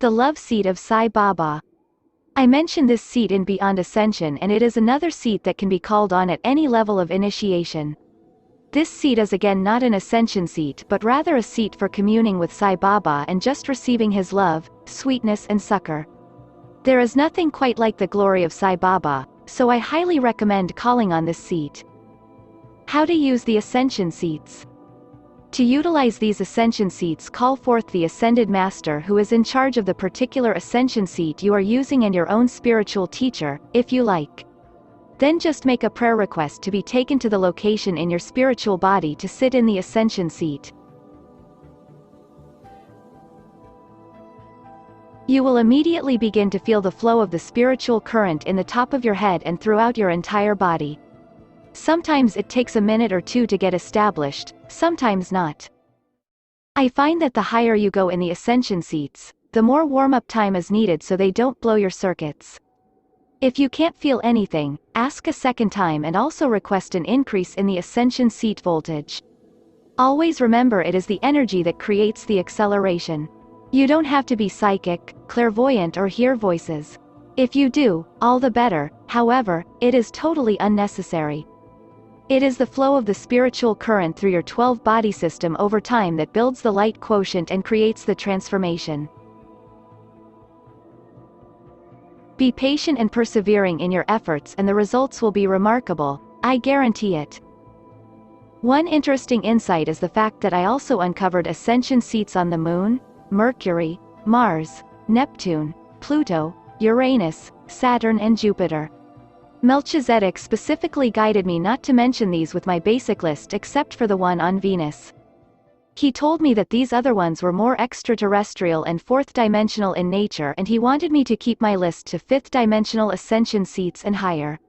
The love seat of Sai Baba. I mention this seat in Beyond Ascension, and it is another seat that can be called on at any level of initiation. This seat is again not an ascension seat but rather a seat for communing with Sai Baba and just receiving his love, sweetness and succor. There is nothing quite like the glory of Sai Baba, so I highly recommend calling on this seat. How to use the ascension seats. To utilize these ascension seats, call forth the ascended master who is in charge of the particular ascension seat you are using and your own spiritual teacher, if you like. Then just make a prayer request to be taken to the location in your spiritual body to sit in the ascension seat. You will immediately begin to feel the flow of the spiritual current in the top of your head and throughout your entire body. Sometimes it takes a minute or two to get established, sometimes not. I find that the higher you go in the ascension seats, the more warm-up time is needed so they don't blow your circuits. If you can't feel anything, ask a second time and also request an increase in the ascension seat voltage. Always remember it is the energy that creates the acceleration. You don't have to be psychic, clairvoyant or hear voices. If you do, all the better, however, it is totally unnecessary. It is the flow of the spiritual current through your 12 body system over time that builds the light quotient and creates the transformation. Be patient and persevering in your efforts and the results will be remarkable, I guarantee it. One interesting insight is the fact that I also uncovered ascension seats on the Moon, Mercury, Mars, Neptune, Pluto, Uranus, Saturn and Jupiter. Melchizedek specifically guided me not to mention these with my basic list except for the one on Venus. He told me that these other ones were more extraterrestrial and fourth-dimensional in nature and he wanted me to keep my list to fifth-dimensional ascension seats and higher.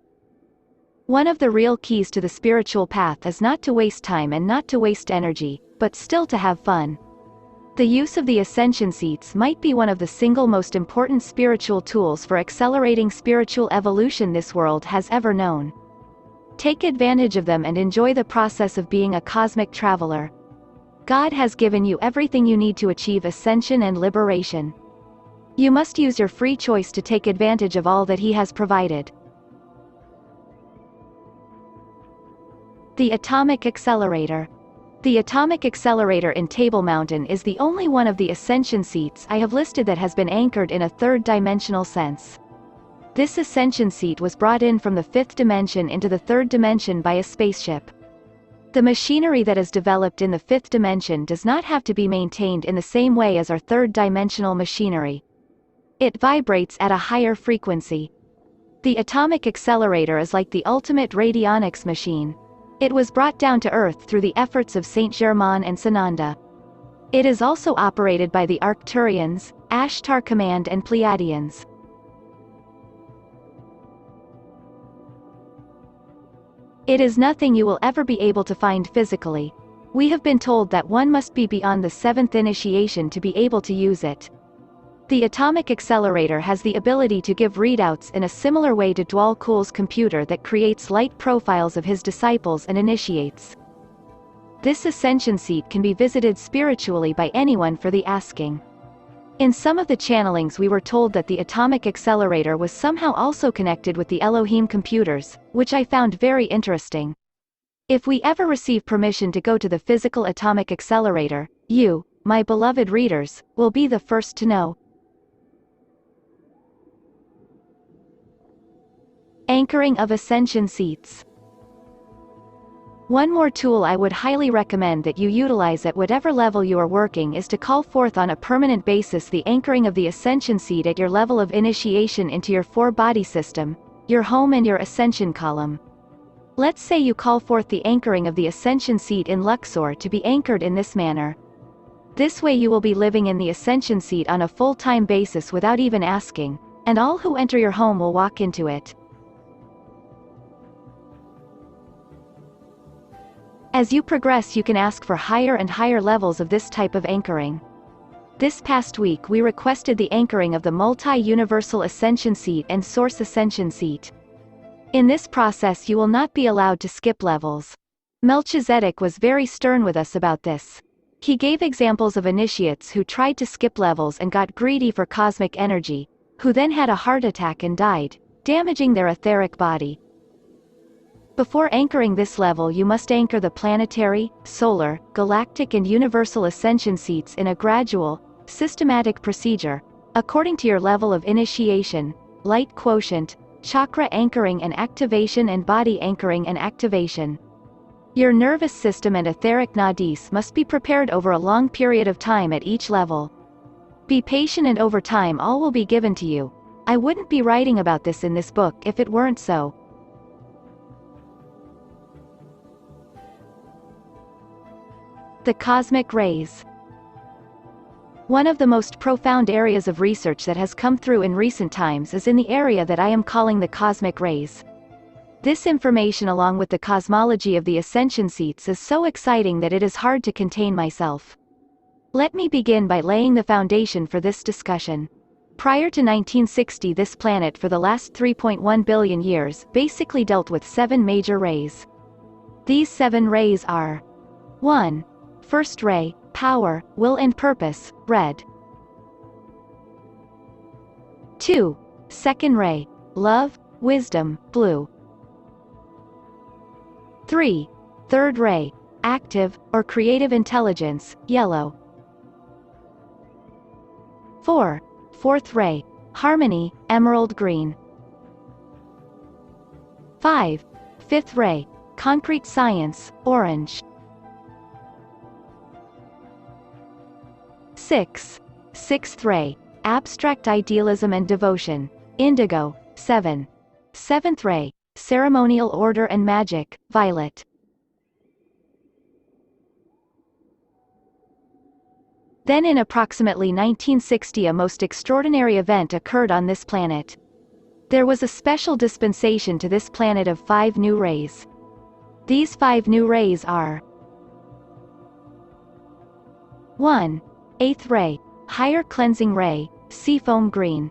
One of the real keys to the spiritual path is not to waste time and not to waste energy, but still to have fun. The use of the ascension seats might be one of the single most important spiritual tools for accelerating spiritual evolution this world has ever known. Take advantage of them and enjoy the process of being a cosmic traveler. God has given you everything you need to achieve ascension and liberation. You must use your free choice to take advantage of all that He has provided. The Atomic Accelerator. The atomic accelerator in Table Mountain is the only one of the ascension seats I have listed that has been anchored in a third-dimensional sense. This ascension seat was brought in from the fifth dimension into the third dimension by a spaceship. The machinery that is developed in the fifth dimension does not have to be maintained in the same way as our third-dimensional machinery. It vibrates at a higher frequency. The atomic accelerator is like the ultimate radionics machine. It was brought down to Earth through the efforts of Saint Germain and Sananda. It is also operated by the Arcturians, Ashtar Command and Pleiadians. It is nothing you will ever be able to find physically. We have been told that one must be beyond the seventh initiation to be able to use it. The atomic accelerator has the ability to give readouts in a similar way to Dwal Kul's computer that creates light profiles of his disciples and initiates. This ascension seat can be visited spiritually by anyone for the asking. In some of the channelings we were told that the atomic accelerator was somehow also connected with the Elohim computers, which I found very interesting. If we ever receive permission to go to the physical atomic accelerator, you, my beloved readers, will be the first to know. Anchoring of ascension seats. One more tool I would highly recommend that you utilize at whatever level you are working is to call forth on a permanent basis the anchoring of the ascension seat at your level of initiation into your four-body system, your home and your ascension column. Let's say you call forth the anchoring of the ascension seat in Luxor to be anchored in this manner. This way you will be living in the ascension seat on a full-time basis without even asking, and all who enter your home will walk into it. As you progress you can ask for higher and higher levels of this type of anchoring. This past week we requested the anchoring of the multi-universal ascension seat and source ascension seat. In this process you will not be allowed to skip levels. Melchizedek was very stern with us about this. He gave examples of initiates who tried to skip levels and got greedy for cosmic energy, who then had a heart attack and died, damaging their etheric body. Before anchoring this level, you must anchor the planetary, solar, galactic and universal ascension seats in a gradual, systematic procedure, according to your level of initiation, light quotient, chakra anchoring and activation and body anchoring and activation. Your nervous system and etheric nadis must be prepared over a long period of time at each level. Be patient and over time all will be given to you. I wouldn't be writing about this in this book if it weren't so. The cosmic rays. One of the most profound areas of research that has come through in recent times is in the area that I am calling the cosmic rays. This information along with the cosmology of the ascension seats is so exciting that it is hard to contain myself. Let me begin by laying the foundation for this discussion. Prior to 1960, this planet for the last 3.1 billion years basically dealt with 7 major rays. These 7 rays are: 1. First ray, power, will and purpose, red. 2. Second ray, love, wisdom, blue. 3. Third ray, active, or creative intelligence, yellow. 4. Fourth ray, harmony, emerald green. 5. Fifth ray, concrete science, orange. 6. Sixth ray, abstract idealism and devotion, indigo, 7. Seventh ray, ceremonial order and magic, violet. Then in approximately 1960 a most extraordinary event occurred on this planet. There was a special dispensation to this planet of 5 new rays. These 5 new rays are: 1. Eighth ray, higher cleansing ray, seafoam green.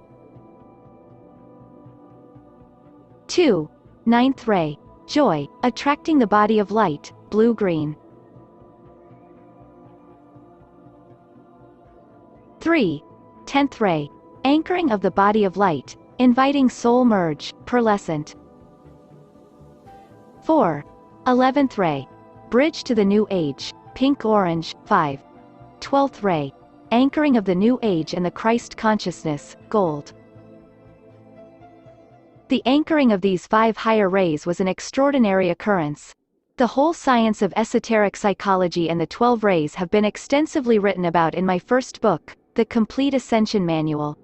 2. Ninth ray, joy, attracting the body of light, blue-green. 3. Tenth ray, anchoring of the body of light, inviting soul merge, pearlescent. 4. 11th ray, bridge to the new age, pink-orange, 5. 12th ray, anchoring of the new age and the Christ consciousness, gold. The anchoring of these 5 higher rays was an extraordinary occurrence. The whole science of esoteric psychology and the 12 rays have been extensively written about in my first book, The Complete Ascension Manual.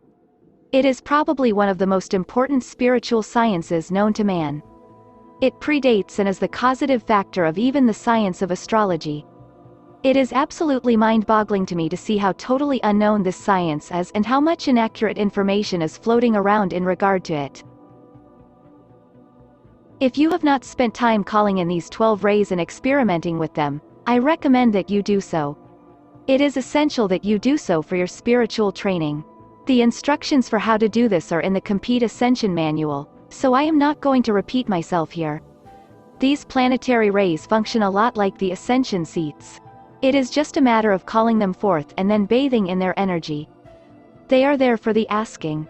It is probably one of the most important spiritual sciences known to man. It predates and is the causative factor of even the science of astrology. It is absolutely mind-boggling to me to see how totally unknown this science is and how much inaccurate information is floating around in regard to it. If you have not spent time calling in these 12 rays and experimenting with them, I recommend that you do so. It is essential that you do so for your spiritual training. The instructions for how to do this are in the Complete Ascension Manual, so I am not going to repeat myself here. These planetary rays function a lot like the ascension seats. It is just a matter of calling them forth and then bathing in their energy. They are there for the asking.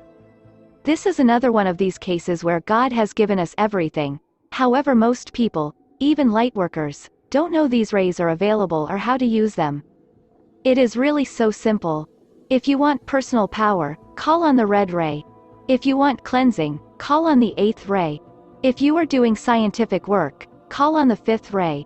This is another one of these cases where God has given us everything. However, most people, even lightworkers, don't know these rays are available or how to use them. It is really so simple. If you want personal power, call on the red ray. If you want cleansing, call on the 8th ray. If you are doing scientific work, call on the 5th ray.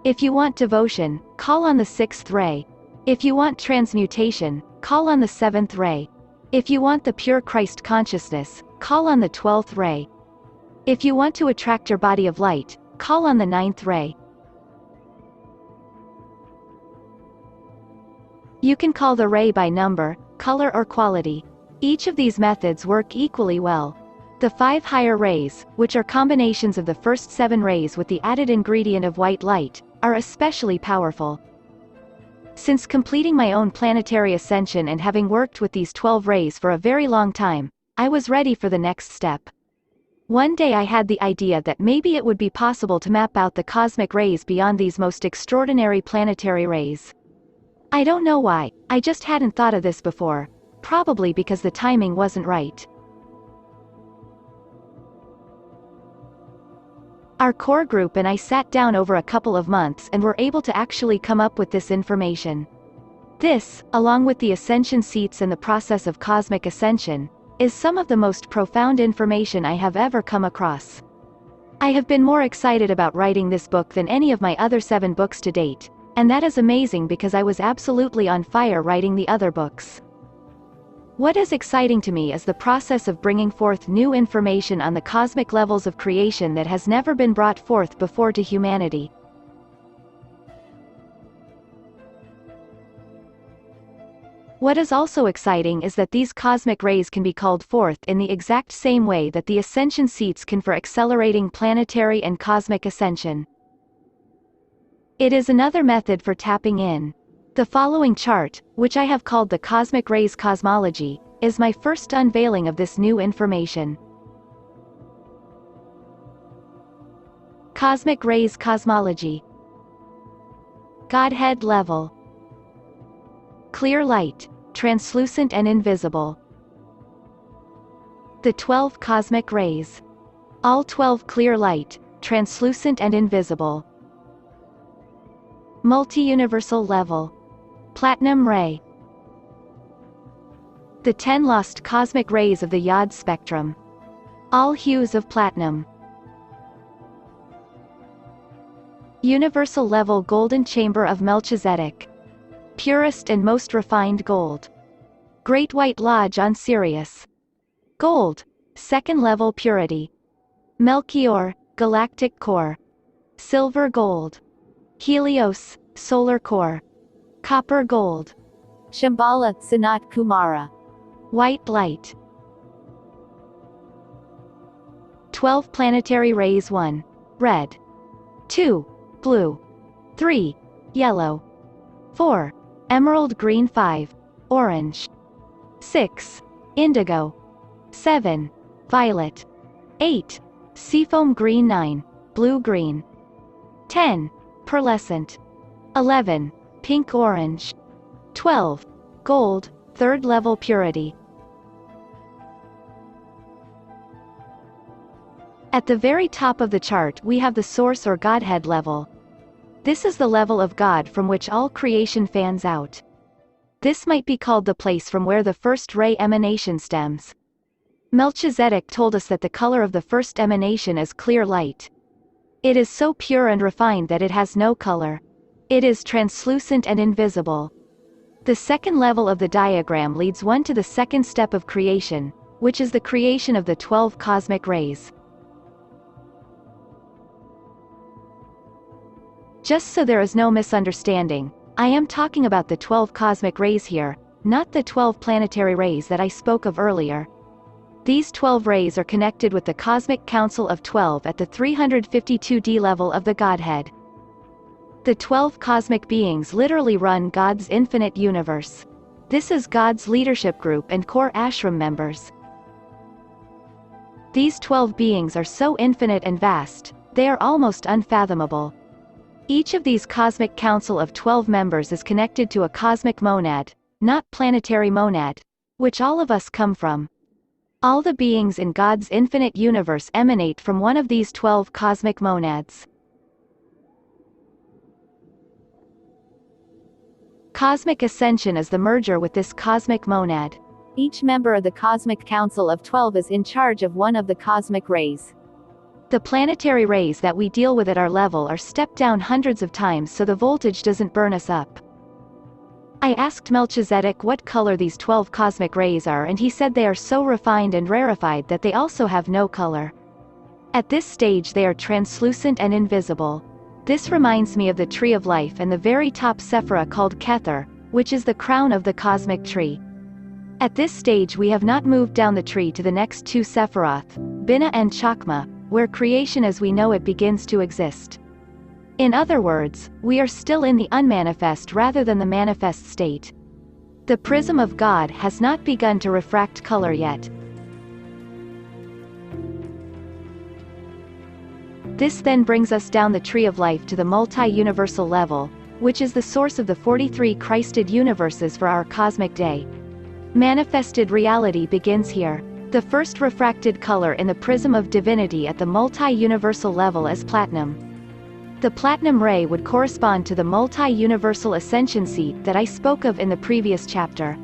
If you want devotion, call on the 6th ray. If you want transmutation, call on the 7th ray. If you want the pure Christ consciousness, call on the 12th ray. If you want to attract your body of light, call on the 9th ray. You can call the ray by number, color or quality. Each of these methods work equally well. The 5 higher rays, which are combinations of the first 7 rays with the added ingredient of white light, are especially powerful. Since completing my own planetary ascension and having worked with these 12 rays for a very long time, I was ready for the next step. One day I had the idea that maybe it would be possible to map out the cosmic rays beyond these most extraordinary planetary rays. I don't know why, I just hadn't thought of this before, probably because the timing wasn't right. Our core group and I sat down over a couple of months and were able to actually come up with this information. This, along with the ascension seats and the process of cosmic ascension, is some of the most profound information I have ever come across. I have been more excited about writing this book than any of my other 7 books to date, and that is amazing because I was absolutely on fire writing the other books. What is exciting to me is the process of bringing forth new information on the cosmic levels of creation that has never been brought forth before to humanity. What is also exciting is that these cosmic rays can be called forth in the exact same way that the ascension seats can for accelerating planetary and cosmic ascension. It is another method for tapping in. The following chart, which I have called the Cosmic Rays Cosmology, is my first unveiling of this new information. Cosmic Rays Cosmology. Godhead level. Clear light, translucent and invisible. The 12 cosmic rays. All 12 clear light, translucent and invisible. Multi-universal level. Platinum ray. The 10 lost cosmic rays of the Yod spectrum. All hues of platinum. Universal level golden chamber of Melchizedek. Purest and most refined gold. Great White Lodge on Sirius. Gold. Second level purity. Melchior, galactic core. Silver gold. Helios, solar core. Copper gold. Shambhala, Sanat Kumara. White light. 12 planetary rays. 1. Red. 2. Blue. 3. Yellow. 4. Emerald green. 5. Orange. 6. Indigo. 7. Violet. 8. Seafoam green. 9. Blue green. 10. Pearlescent. 11. Pink orange. 12. Gold, third level purity. At the very top of the chart we have the source or Godhead level. This is the level of God from which all creation fans out. This might be called the place from where the first ray emanation stems. Melchizedek told us that the color of the first emanation is clear light. It is so pure and refined that it has no color. It is translucent and invisible. The second level of the diagram leads one to the second step of creation, which is the creation of the 12 cosmic rays. Just so there is no misunderstanding, I am talking about the 12 cosmic rays here, not the 12 planetary rays that I spoke of earlier. These 12 rays are connected with the Cosmic Council of 12 at the 352D level of the Godhead. The 12 cosmic beings literally run God's infinite universe. This is God's leadership group and core ashram members. These 12 beings are so infinite and vast, they are almost unfathomable. Each of these Cosmic Council of 12 members is connected to a cosmic monad, not planetary monad, which all of us come from. All the beings in God's infinite universe emanate from one of these 12 cosmic monads. Cosmic ascension is the merger with this cosmic monad. Each member of the Cosmic Council of 12 is in charge of one of the cosmic rays. The planetary rays that we deal with at our level are stepped down hundreds of times so the voltage doesn't burn us up. I asked Melchizedek what color these 12 cosmic rays are and he said they are so refined and rarefied that they also have no color. At this stage they are translucent and invisible. This reminds me of the tree of life and the very top sephira called Kether, which is the crown of the cosmic tree. At this stage we have not moved down the tree to the next 2 sephiroth, Binah and Chakma, where creation as we know it begins to exist. In other words, we are still in the unmanifest rather than the manifest state. The prism of God has not begun to refract color yet. This then brings us down the tree of life to the multi-universal level, which is the source of the 43 Christed universes for our cosmic day. Manifested reality begins here. The first refracted color in the prism of divinity at the multi-universal level is platinum. The platinum ray would correspond to the multi-universal ascension seat that I spoke of in the previous chapter.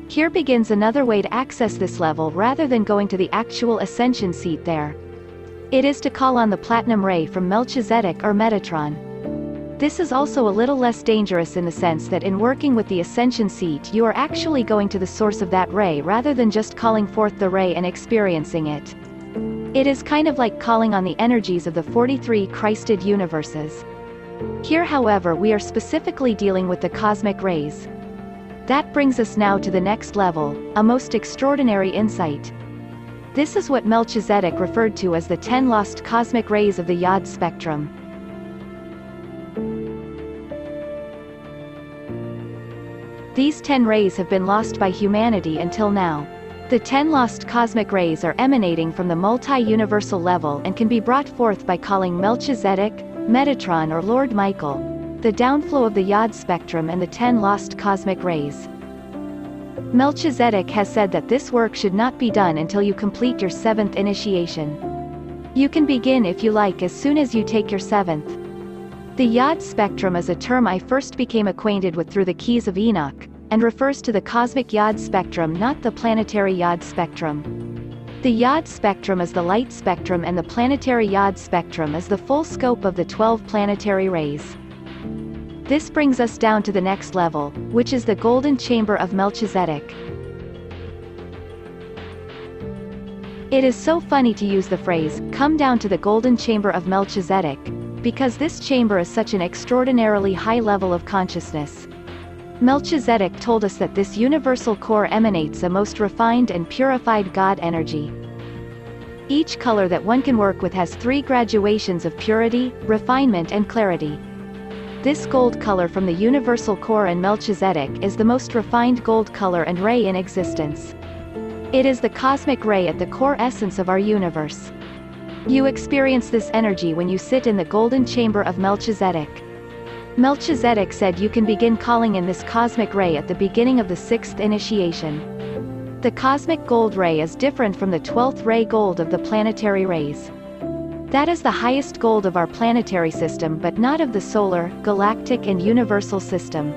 Here begins another way to access this level rather than going to the actual ascension seat there. It is to call on the platinum ray from Melchizedek or Metatron. This is also a little less dangerous in the sense that in working with the ascension seat you are actually going to the source of that ray rather than just calling forth the ray and experiencing it. It is kind of like calling on the energies of the 43 Christed universes. Here however we are specifically dealing with the cosmic rays. That brings us now to the next level, a most extraordinary insight. This is what Melchizedek referred to as the 10 lost cosmic rays of the Yod spectrum. These 10 rays have been lost by humanity until now. The 10 lost cosmic rays are emanating from the multi-universal level and can be brought forth by calling Melchizedek, Metatron or Lord Michael, the downflow of the Yod spectrum and the 10 lost cosmic rays. Melchizedek has said that this work should not be done until you complete your 7th initiation. You can begin if you like as soon as you take your 7th. The Yod spectrum is a term I first became acquainted with through the Keys of Enoch, and refers to the cosmic Yod spectrum, not the planetary Yod spectrum. The Yod spectrum is the light spectrum and the planetary Yod spectrum is the full scope of the 12 planetary rays. This brings us down to the next level, which is the golden chamber of Melchizedek. It is so funny to use the phrase, "come down to the golden chamber of Melchizedek," because this chamber is such an extraordinarily high level of consciousness. Melchizedek told us that this universal core emanates a most refined and purified God energy. Each color that one can work with has 3 graduations of purity, refinement and clarity. This gold color from the universal core in Melchizedek is the most refined gold color and ray in existence. It is the cosmic ray at the core essence of our universe. You experience this energy when you sit in the golden chamber of Melchizedek. Melchizedek said you can begin calling in this cosmic ray at the beginning of the 6th initiation. The cosmic gold ray is different from the 12th ray gold of the planetary rays. That is the highest gold of our planetary system but not of the solar, galactic and universal system.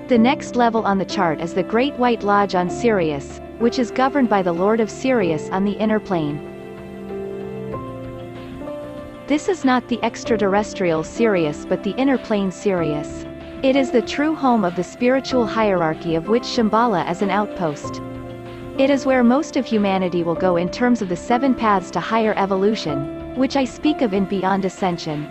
The next level on the chart is the Great White Lodge on Sirius, which is governed by the Lord of Sirius on the inner plane. This is not the extraterrestrial Sirius but the inner plane Sirius. It is the true home of the spiritual hierarchy of which Shambhala is an outpost. It is where most of humanity will go in terms of the 7 paths to higher evolution, which I speak of in Beyond Ascension.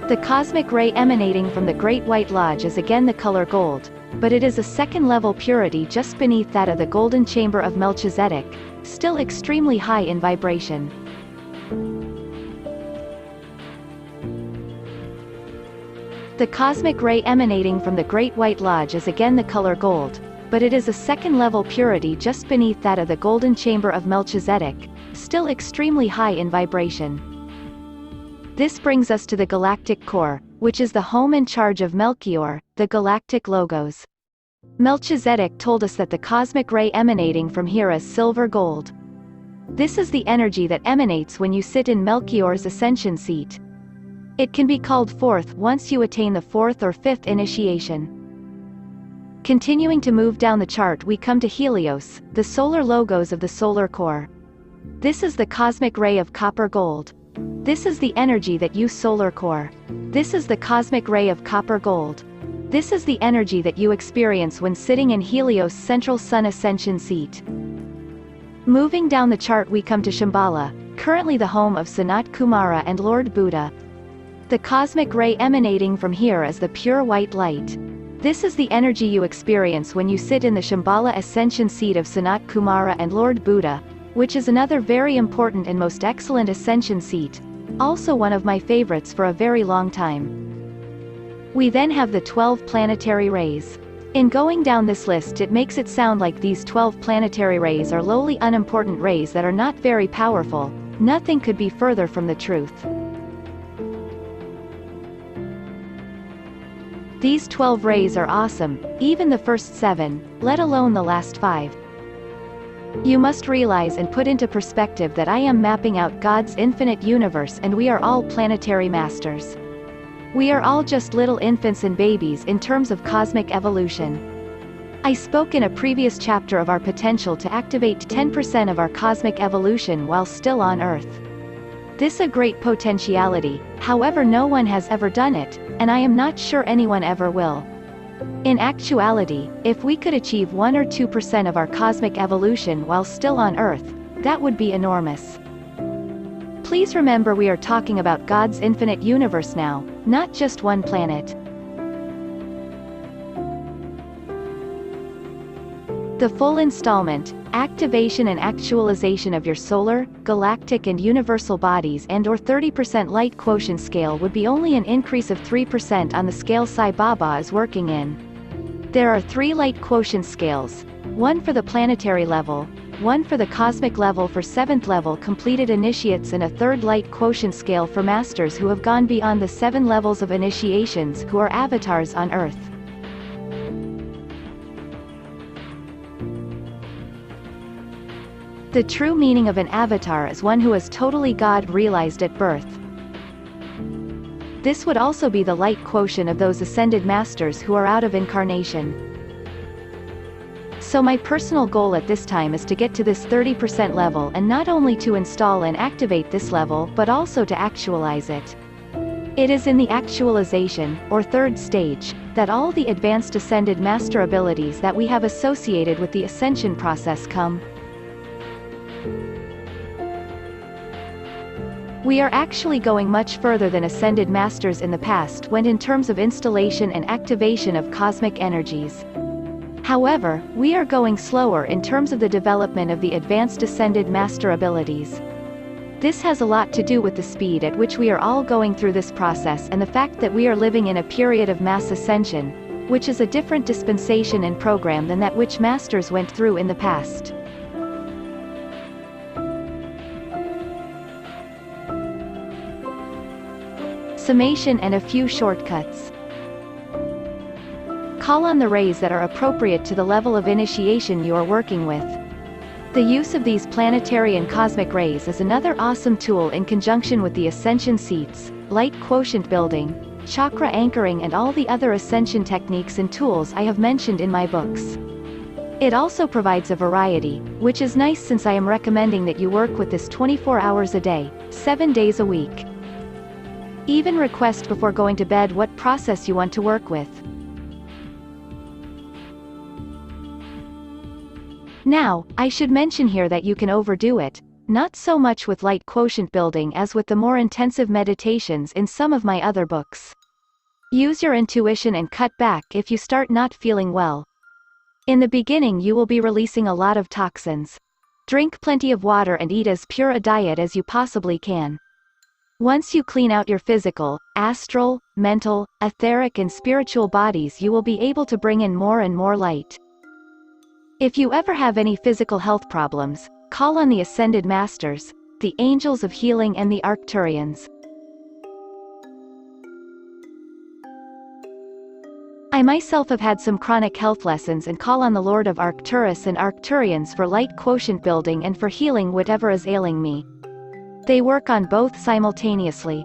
The cosmic ray emanating from the Great White Lodge is again the color gold, but it is a 2nd level purity just beneath that of the golden chamber of Melchizedek, still extremely high in vibration. The cosmic ray emanating from the Great White Lodge is again the color gold, but it is a 2nd level purity just beneath that of the golden chamber of Melchizedek, still extremely high in vibration. This brings us to the galactic core, which is the home and charge of Melchior, the galactic logos. Melchizedek told us that the cosmic ray emanating from here is silver gold. This is the energy that emanates when you sit in Melchior's ascension seat. It can be called 4th once you attain the 4th or 5th initiation. Continuing to move down the chart we come to Helios, the solar logos of the solar core. This is the cosmic ray of copper gold. This is the energy that you solar core. This is the cosmic ray of copper gold. This is the energy that you experience when sitting in Helios' central sun ascension seat. Moving down the chart we come to Shambhala, currently the home of Sanat Kumara and Lord Buddha. The cosmic ray emanating from here is the pure white light. This is the energy you experience when you sit in the Shambhala ascension seat of Sanat Kumara and Lord Buddha, which is another very important and most excellent ascension seat, also one of my favorites for a very long time. We then have the 12 planetary rays. In going down this list it makes it sound like these 12 planetary rays are lowly unimportant rays that are not very powerful. Nothing could be further from the truth. These 12 rays are awesome, even the first 7, let alone the last 5. You must realize and put into perspective that I am mapping out God's infinite universe and we are all planetary masters. We are all just little infants and babies in terms of cosmic evolution. I spoke in a previous chapter of our potential to activate 10% of our cosmic evolution while still on Earth. This is a great potentiality, however no one has ever done it, and I am not sure anyone ever will. In actuality, if we could achieve 1 or 2% of our cosmic evolution while still on Earth, that would be enormous. Please remember we are talking about God's infinite universe now, not just one planet. The full installment, activation and actualization of your solar, galactic and universal bodies and/or 30% light quotient scale would be only an increase of 3% on the scale Sai Baba is working in. There are 3 light quotient scales, one for the planetary level, one for the cosmic level for 7th level completed initiates and a 3rd light quotient scale for masters who have gone beyond the 7 levels of initiations who are avatars on Earth. The true meaning of an avatar is one who is totally God realized at birth. This would also be the light quotient of those ascended masters who are out of incarnation. So my personal goal at this time is to get to this 30% level and not only to install and activate this level but also to actualize it. It is in the actualization, or 3rd stage, that all the advanced ascended master abilities that we have associated with the ascension process come. We are actually going much further than ascended masters in the past went in terms of installation and activation of cosmic energies. However, we are going slower in terms of the development of the advanced ascended master abilities. This has a lot to do with the speed at which we are all going through this process and the fact that we are living in a period of mass ascension, which is a different dispensation and program than that which masters went through in the past. Summation and a few shortcuts. Call on the rays that are appropriate to the level of initiation you are working with. The use of these planetary and cosmic rays is another awesome tool in conjunction with the ascension seats, light quotient building, chakra anchoring and all the other ascension techniques and tools I have mentioned in my books. It also provides a variety, which is nice since I am recommending that you work with this 24 hours a day, 7 days a week. Even request before going to bed what process you want to work with. Now, I should mention here that you can overdo it, not so much with light quotient building as with the more intensive meditations in some of my other books. Use your intuition and cut back if you start not feeling well. In the beginning you will be releasing a lot of toxins. Drink plenty of water and eat as pure a diet as you possibly can. Once you clean out your physical, astral, mental, etheric and spiritual bodies you will be able to bring in more and more light. If you ever have any physical health problems, call on the Ascended Masters, the Angels of Healing and the Arcturians. I myself have had some chronic health lessons and call on the Lord of Arcturus and Arcturians for light quotient building and for healing whatever is ailing me. They work on both simultaneously.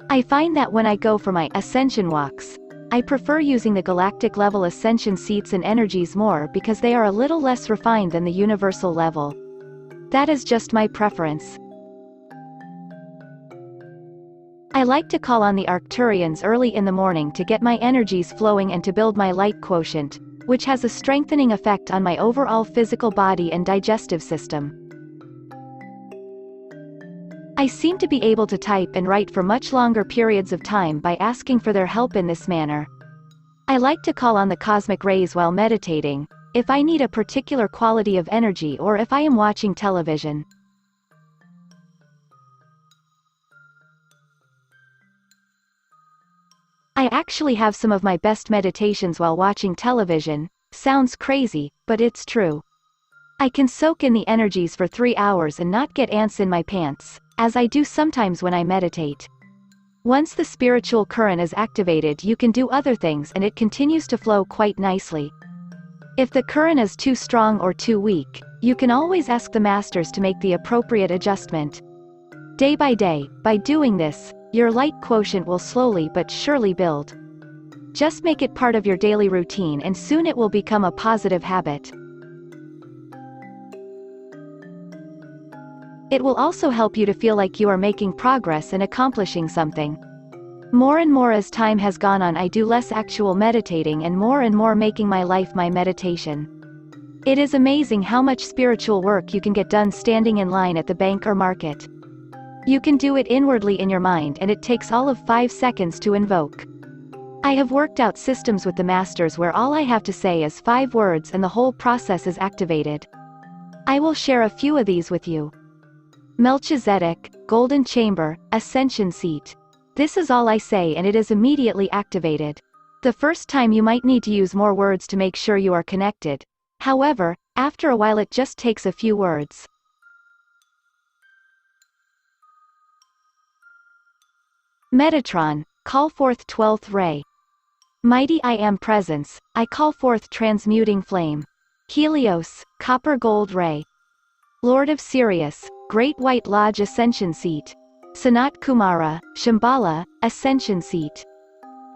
I find that when I go for my ascension walks, I prefer using the galactic level ascension seats and energies more because they are a little less refined than the universal level. That is just my preference. I like to call on the Arcturians early in the morning to get my energies flowing and to build my light quotient, which has a strengthening effect on my overall physical body and digestive system. I seem to be able to type and write for much longer periods of time by asking for their help in this manner. I like to call on the cosmic rays while meditating, if I need a particular quality of energy or if I am watching television. I actually have some of my best meditations while watching television. Sounds crazy, but it's true. I can soak in the energies for 3 hours and not get ants in my pants, as I do sometimes when I meditate. Once the spiritual current is activated, you can do other things and it continues to flow quite nicely. If the current is too strong or too weak, you can always ask the masters to make the appropriate adjustment. Day by day, by doing this, your light quotient will slowly but surely build. Just make it part of your daily routine and soon it will become a positive habit. It will also help you to feel like you are making progress and accomplishing something. More and more as time has gone on, I do less actual meditating and more making my life my meditation. It is amazing how much spiritual work you can get done standing in line at the bank or market. You can do it inwardly in your mind and it takes all of 5 seconds to invoke. I have worked out systems with the masters where all I have to say is 5 words and the whole process is activated. I will share a few of these with you. Melchizedek, Golden Chamber, Ascension Seat. This is all I say and it is immediately activated. The first time you might need to use more words to make sure you are connected. However, after a while it just takes a few words. Metatron, call forth 12th ray. Mighty I Am Presence, I call forth transmuting flame. Helios, copper gold ray. Lord of Sirius, Great White Lodge Ascension Seat. Sanat Kumara, Shambhala, Ascension Seat.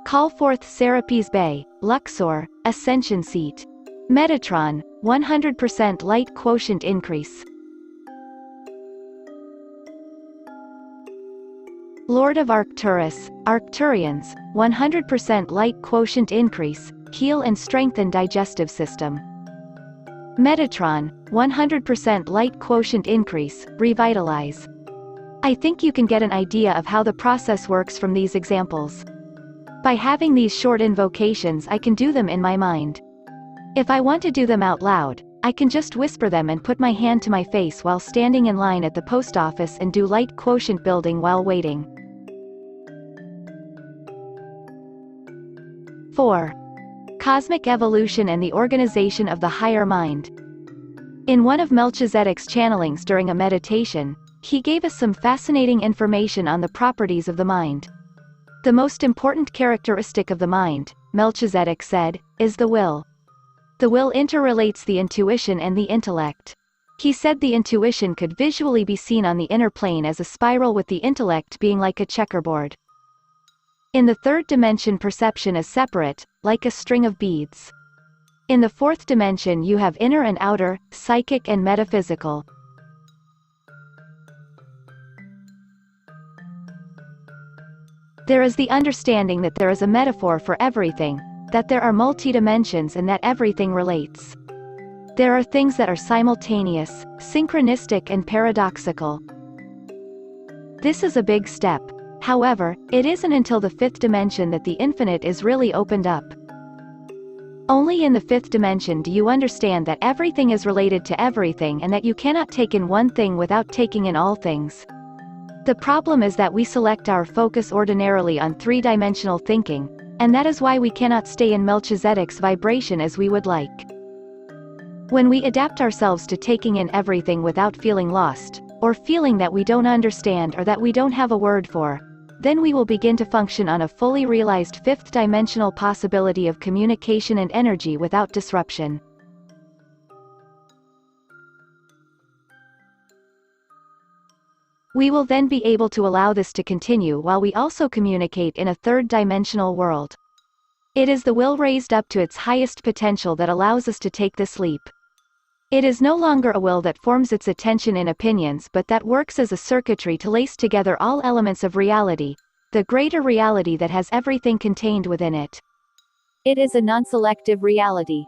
Call forth Serapis Bay, Luxor, Ascension Seat. Metatron, 100% light quotient increase. Lord of Arcturus, Arcturians, 100% light quotient increase, heal and strengthen digestive system. Metatron, 100% light quotient increase, revitalize. I think you can get an idea of how the process works from these examples. By having these short invocations, I can do them in my mind. If I want to do them out loud, I can just whisper them and put my hand to my face while standing in line at the post office and do light quotient building while waiting. 4. Cosmic evolution and the organization of the higher mind. In one of Melchizedek's channelings during a meditation, he gave us some fascinating information on the properties of the mind. The most important characteristic of the mind, Melchizedek said, is the will. The will interrelates the intuition and the intellect. He said the intuition could visually be seen on the inner plane as a spiral with the intellect being like a checkerboard. In the third dimension, perception is separate, like a string of beads. In the fourth dimension you have inner and outer, psychic and metaphysical. There is the understanding that there is a metaphor for everything, that there are multi-dimensions and that everything relates. There are things that are simultaneous, synchronistic and paradoxical. This is a big step. However, it isn't until the fifth dimension that the infinite is really opened up. Only in the fifth dimension do you understand that everything is related to everything and that you cannot take in one thing without taking in all things. The problem is that we select our focus ordinarily on three-dimensional thinking, and that is why we cannot stay in Melchizedek's vibration as we would like. When we adapt ourselves to taking in everything without feeling lost, or feeling that we don't understand or that we don't have a word for, then we will begin to function on a fully realized fifth-dimensional possibility of communication and energy without disruption. We will then be able to allow this to continue while we also communicate in a third-dimensional world. It is the will raised up to its highest potential that allows us to take this leap. It is no longer a will that forms its attention in opinions but that works as a circuitry to lace together all elements of reality, the greater reality that has everything contained within it. It is a non-selective reality.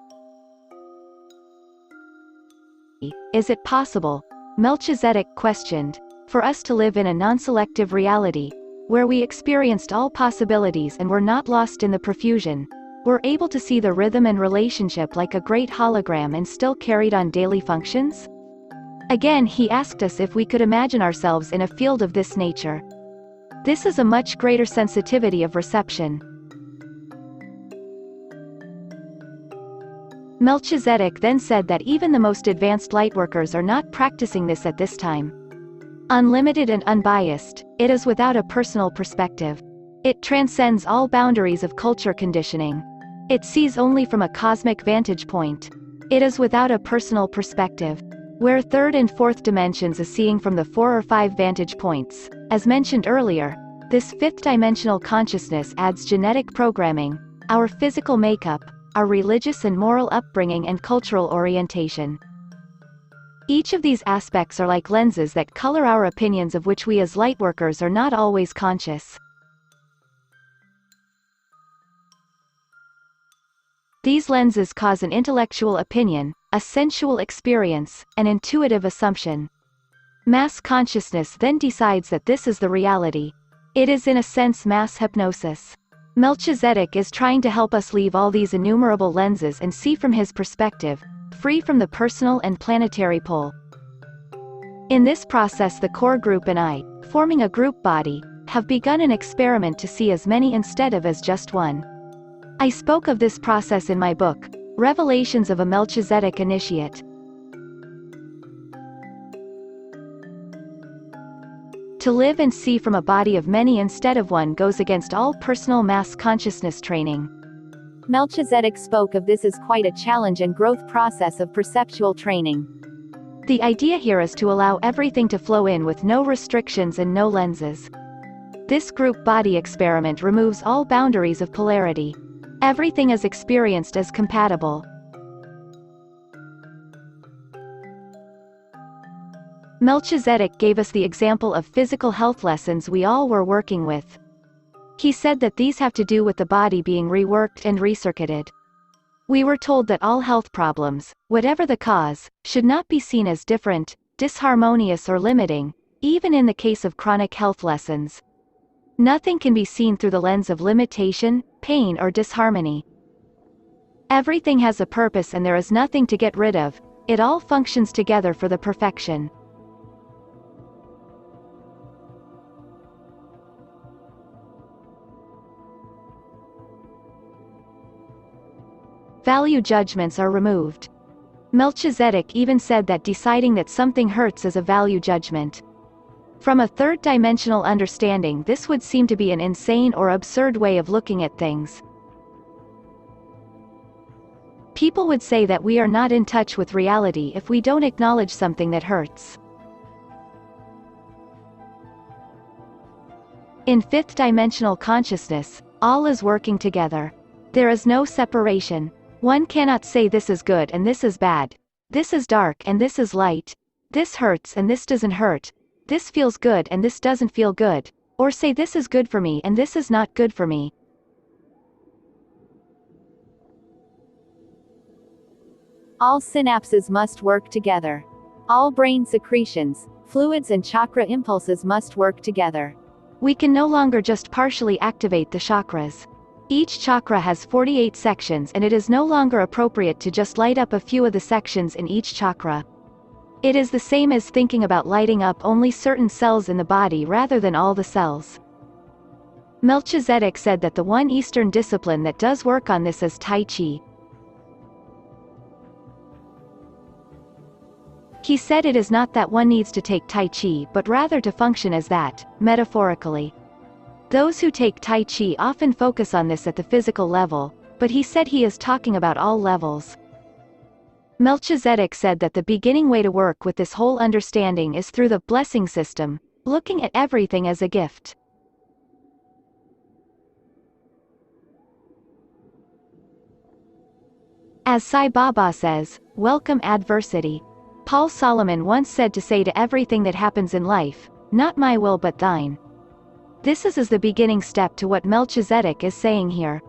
Is it possible, Melchizedek questioned, for us to live in a non-selective reality, where we experienced all possibilities and were not lost in the profusion, were able to see the rhythm and relationship like a great hologram and still carried on daily functions? Again he asked us if we could imagine ourselves in a field of this nature. This is a much greater sensitivity of reception. Melchizedek then said that even the most advanced lightworkers are not practicing this at this time. Unlimited and unbiased, it is without a personal perspective. It transcends all boundaries of culture conditioning. It sees only from a cosmic vantage point. It is without a personal perspective. Where third and fourth dimensions is seeing from the 4 or 5 vantage points, as mentioned earlier, this fifth dimensional consciousness adds genetic programming, our physical makeup, our religious and moral upbringing and cultural orientation. Each of these aspects are like lenses that color our opinions, of which we as lightworkers are not always conscious. These lenses cause an intellectual opinion, a sensual experience, an intuitive assumption. Mass consciousness then decides that this is the reality. It is in a sense mass hypnosis. Melchizedek is trying to help us leave all these innumerable lenses and see from his perspective, free from the personal and planetary pull. In this process, the core group and I, forming a group body, have begun an experiment to see as many instead of as just one. I spoke of this process in my book, Revelations of a Melchizedek Initiate. To live and see from a body of many instead of one goes against all personal mass consciousness training. Melchizedek spoke of this as quite a challenge and growth process of perceptual training. The idea here is to allow everything to flow in with no restrictions and no lenses. This group body experiment removes all boundaries of polarity. Everything is experienced as compatible. Melchizedek gave us the example of physical health lessons we all were working with. He said that these have to do with the body being reworked and recircuited. We were told that all health problems, whatever the cause, should not be seen as different, disharmonious or limiting, even in the case of chronic health lessons. Nothing can be seen through the lens of limitation, pain or disharmony. Everything has a purpose and there is nothing to get rid of, it all functions together for the perfection. Value judgments are removed. Melchizedek even said that deciding that something hurts is a value judgment. From a third-dimensional understanding, this would seem to be an insane or absurd way of looking at things. People would say that we are not in touch with reality if we don't acknowledge something that hurts. In fifth-dimensional consciousness, all is working together. There is no separation. One cannot say this is good and this is bad, this is dark and this is light, this hurts and this doesn't hurt, this feels good and this doesn't feel good, or say this is good for me and this is not good for me. All synapses must work together. All brain secretions, fluids and chakra impulses must work together. We can no longer just partially activate the chakras. Each chakra has 48 sections and it is no longer appropriate to just light up a few of the sections in each chakra. It is the same as thinking about lighting up only certain cells in the body rather than all the cells. Melchizedek said that the one Eastern discipline that does work on this is Tai Chi. He said it is not that one needs to take Tai Chi but rather to function as that, metaphorically. Those who take Tai Chi often focus on this at the physical level, but he said he is talking about all levels. Melchizedek said that the beginning way to work with this whole understanding is through the blessing system, looking at everything as a gift. As Sai Baba says, welcome adversity. Paul Solomon once said to say to everything that happens in life, not my will but thine. This is the beginning step to what Melchizedek is saying here.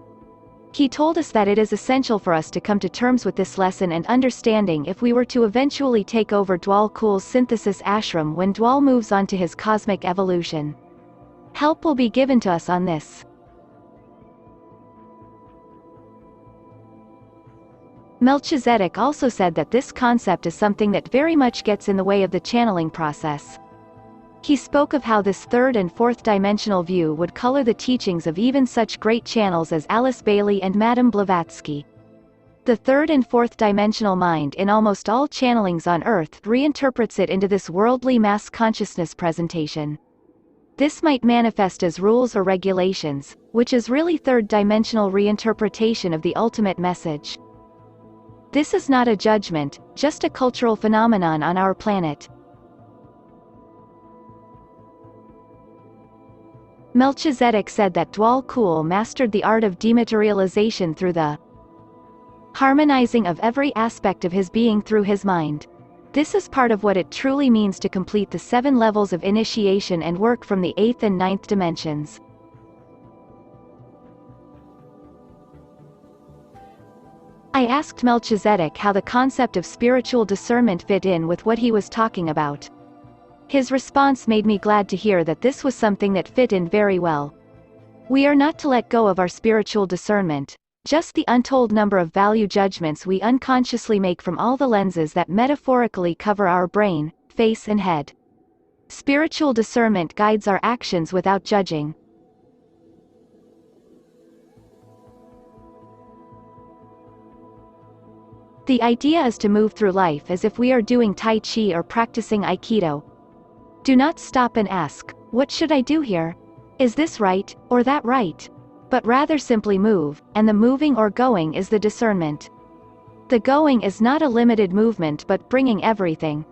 He told us that it is essential for us to come to terms with this lesson and understanding if we were to eventually take over Dwal Kul's synthesis ashram when Dwal moves on to his cosmic evolution. Help will be given to us on this. Melchizedek also said that this concept is something that very much gets in the way of the channeling process. He spoke of how this third and fourth dimensional view would color the teachings of even such great channels as Alice Bailey and Madame Blavatsky. The third and fourth dimensional mind in almost all channelings on Earth reinterprets it into this worldly mass consciousness presentation. This might manifest as rules or regulations, which is really third-dimensional reinterpretation of the ultimate message. This is not a judgment, just a cultural phenomenon on our planet. Melchizedek said that Dwal Kul mastered the art of dematerialization through the harmonizing of every aspect of his being through his mind. This is part of what it truly means to complete the 7 levels of initiation and work from the 8th and 9th dimensions. I asked Melchizedek how the concept of spiritual discernment fit in with what he was talking about. His response made me glad to hear that this was something that fit in very well. We are not to let go of our spiritual discernment, just the untold number of value judgments we unconsciously make from all the lenses that metaphorically cover our brain, face and head. Spiritual discernment guides our actions without judging. The idea is to move through life as if we are doing Tai Chi or practicing Aikido. Do not stop and ask, what should I do here? Is this right, or that right? But rather simply move, and the moving or going is the discernment. The going is not a limited movement but bringing everything.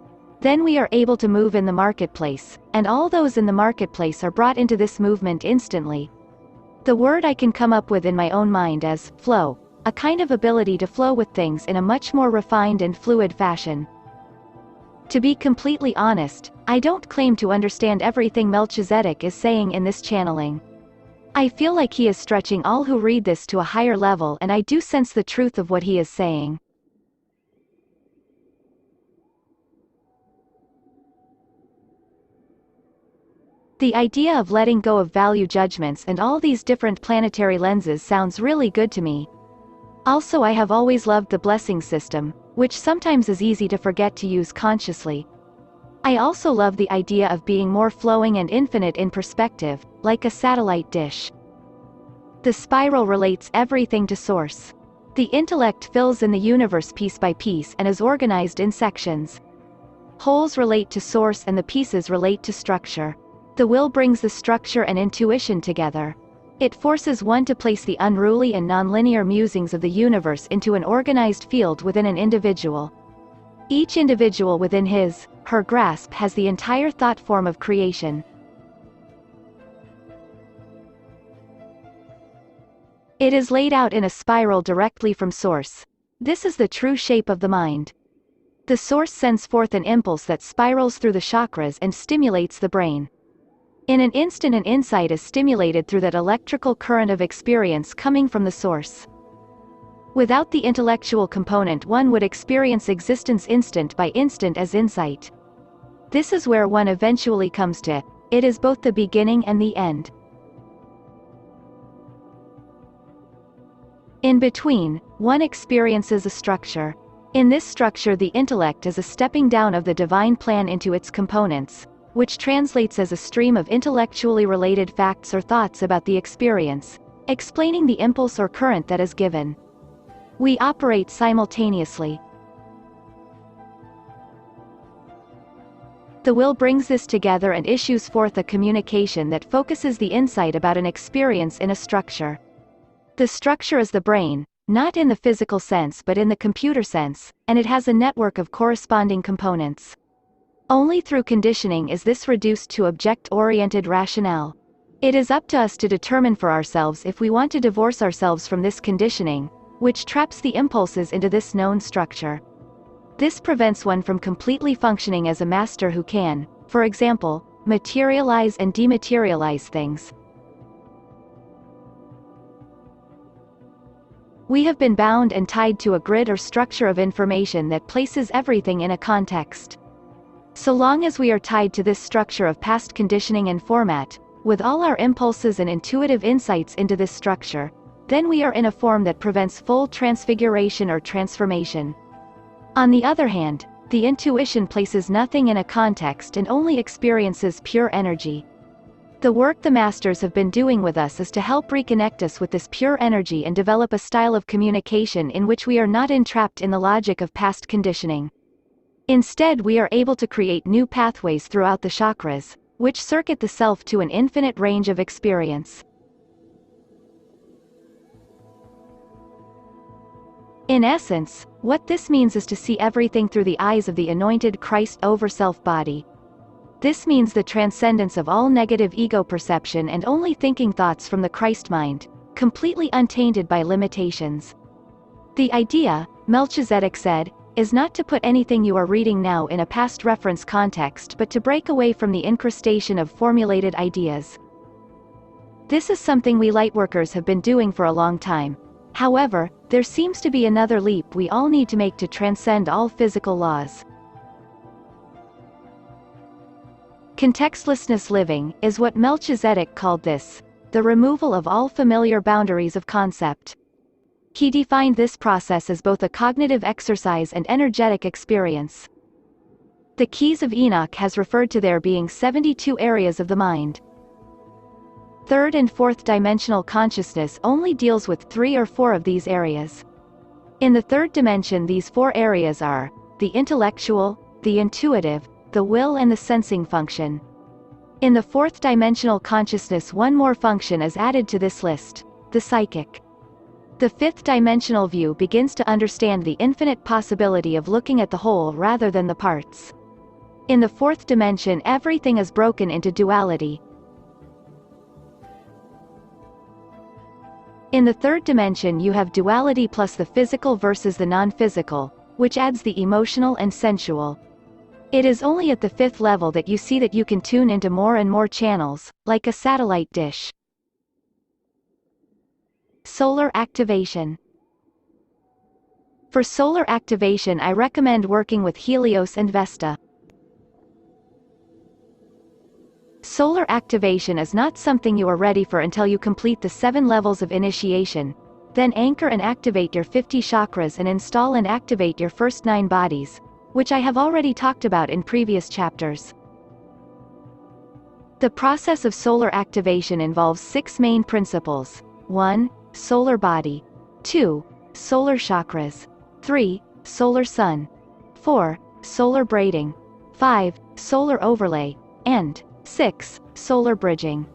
Then we are able to move in the marketplace, and all those in the marketplace are brought into this movement instantly. The word I can come up with in my own mind is flow, a kind of ability to flow with things in a much more refined and fluid fashion. To be completely honest, I don't claim to understand everything Melchizedek is saying in this channeling. I feel like he is stretching all who read this to a higher level, and I do sense the truth of what he is saying. The idea of letting go of value judgments and all these different planetary lenses sounds really good to me. Also, I have always loved the blessing system, which sometimes is easy to forget to use consciously. I also love the idea of being more flowing and infinite in perspective, like a satellite dish. The spiral relates everything to source. The intellect fills in the universe piece by piece and is organized in sections. Wholes relate to source and the pieces relate to structure. The will brings the structure and intuition together. It forces one to place the unruly and nonlinear musings of the universe into an organized field within an individual. Each individual within his, her grasp has the entire thought form of creation. It is laid out in a spiral directly from source. This is the true shape of the mind. The source sends forth an impulse that spirals through the chakras and stimulates the brain. In an instant an insight is stimulated through that electrical current of experience coming from the source. Without the intellectual component one would experience existence instant by instant as insight. This is where one eventually comes to. It is both the beginning and the end. In between, one experiences a structure. In this structure the intellect is a stepping down of the divine plan into its components, which translates as a stream of intellectually related facts or thoughts about the experience, explaining the impulse or current that is given. We operate simultaneously. The will brings this together and issues forth a communication that focuses the insight about an experience in a structure. The structure is the brain, not in the physical sense but in the computer sense, and it has a network of corresponding components. Only through conditioning is this reduced to object-oriented rationale. It is up to us to determine for ourselves if we want to divorce ourselves from this conditioning, which traps the impulses into this known structure. This prevents one from completely functioning as a master who can, for example, materialize and dematerialize things. We have been bound and tied to a grid or structure of information that places everything in a context. So long as we are tied to this structure of past conditioning and format, with all our impulses and intuitive insights into this structure, then we are in a form that prevents full transfiguration or transformation. On the other hand, the intuition places nothing in a context and only experiences pure energy. The work the masters have been doing with us is to help reconnect us with this pure energy and develop a style of communication in which we are not entrapped in the logic of past conditioning. Instead we are able to create new pathways throughout the chakras, which circuit the self to an infinite range of experience. In essence, what this means is to see everything through the eyes of the anointed Christ over self-body. This means the transcendence of all negative ego perception and only thinking thoughts from the Christ mind, completely untainted by limitations. The idea, Melchizedek said, is not to put anything you are reading now in a past reference context but to break away from the incrustation of formulated ideas. This is something we lightworkers have been doing for a long time. However, there seems to be another leap we all need to make to transcend all physical laws. Contextlessness living is what Melchizedek called this, the removal of all familiar boundaries of concept. He defined this process as both a cognitive exercise and energetic experience. The Keys of Enoch has referred to there being 72 areas of the mind. Third and fourth dimensional consciousness only deals with 3 or 4 of these areas. In the third dimension, these 4 areas are the intellectual, the intuitive, the will, and the sensing function. In the fourth dimensional consciousness, one more function is added to this list, the psychic. The fifth dimensional view begins to understand the infinite possibility of looking at the whole rather than the parts. In the fourth dimension, everything is broken into duality. In the third dimension, you have duality plus the physical versus the non-physical, which adds the emotional and sensual. It is only at the fifth level that you see that you can tune into more and more channels, like a satellite dish. Solar activation. For solar activation, I recommend working with Helios and Vesta. Solar activation is not something you are ready for until you complete the 7 levels of initiation. Then anchor and activate your 50 chakras and install and activate your first 9 bodies, which I have already talked about in previous chapters. The process of solar activation involves 6 main principles. 1. Solar body. 2. Solar chakras. 3. Solar sun. 4. Solar braiding. 5. Solar overlay. And 6. Solar bridging.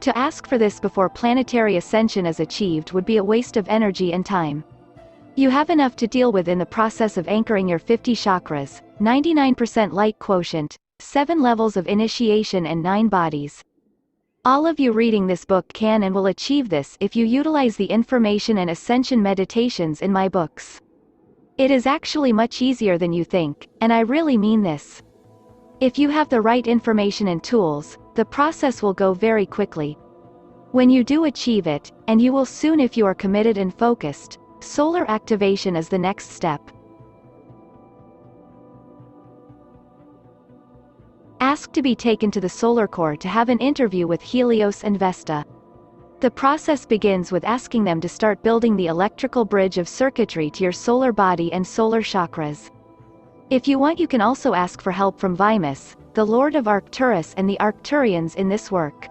To ask for this before planetary ascension is achieved would be a waste of energy and time. You have enough to deal with in the process of anchoring your 50 chakras, 99% light quotient, 7 levels of initiation and 9 bodies. All of you reading this book can and will achieve this if you utilize the information and ascension meditations in my books. It is actually much easier than you think, and I really mean this. If you have the right information and tools, the process will go very quickly. When you do achieve it, and you will soon if you are committed and focused, solar activation is the next step. Ask to be taken to the solar core to have an interview with Helios and Vesta. The process begins with asking them to start building the electrical bridge of circuitry to your solar body and solar chakras. If you want, you can also ask for help from Vimus, the Lord of Arcturus, and the Arcturians in this work.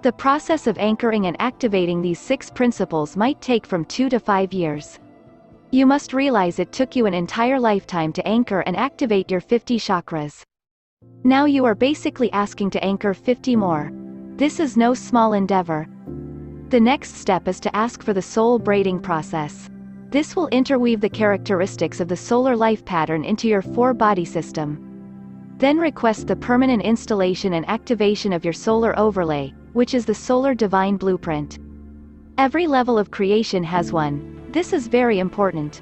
The process of anchoring and activating these 6 principles might take from 2 to 5 years. You must realize it took you an entire lifetime to anchor and activate your 50 chakras. Now you are basically asking to anchor 50 more. This is no small endeavor. The next step is to ask for the soul braiding process. This will interweave the characteristics of the solar life pattern into your 4-body system. Then request the permanent installation and activation of your solar overlay, which is the solar divine blueprint. Every level of creation has one. This is very important.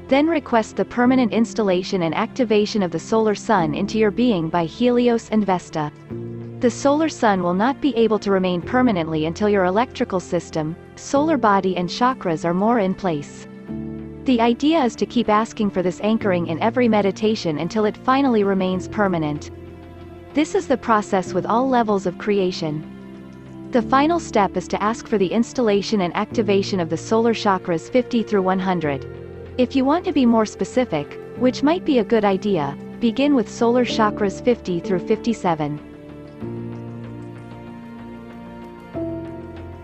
Then request the permanent installation and activation of the solar sun into your being by Helios and Vesta. The solar sun will not be able to remain permanently until your electrical system, solar body, and chakras are more in place. The idea is to keep asking for this anchoring in every meditation until it finally remains permanent. This is the process with all levels of creation. The final step is to ask for the installation and activation of the solar chakras 50 through 100. If you want to be more specific, which might be a good idea, begin with solar chakras 50 through 57.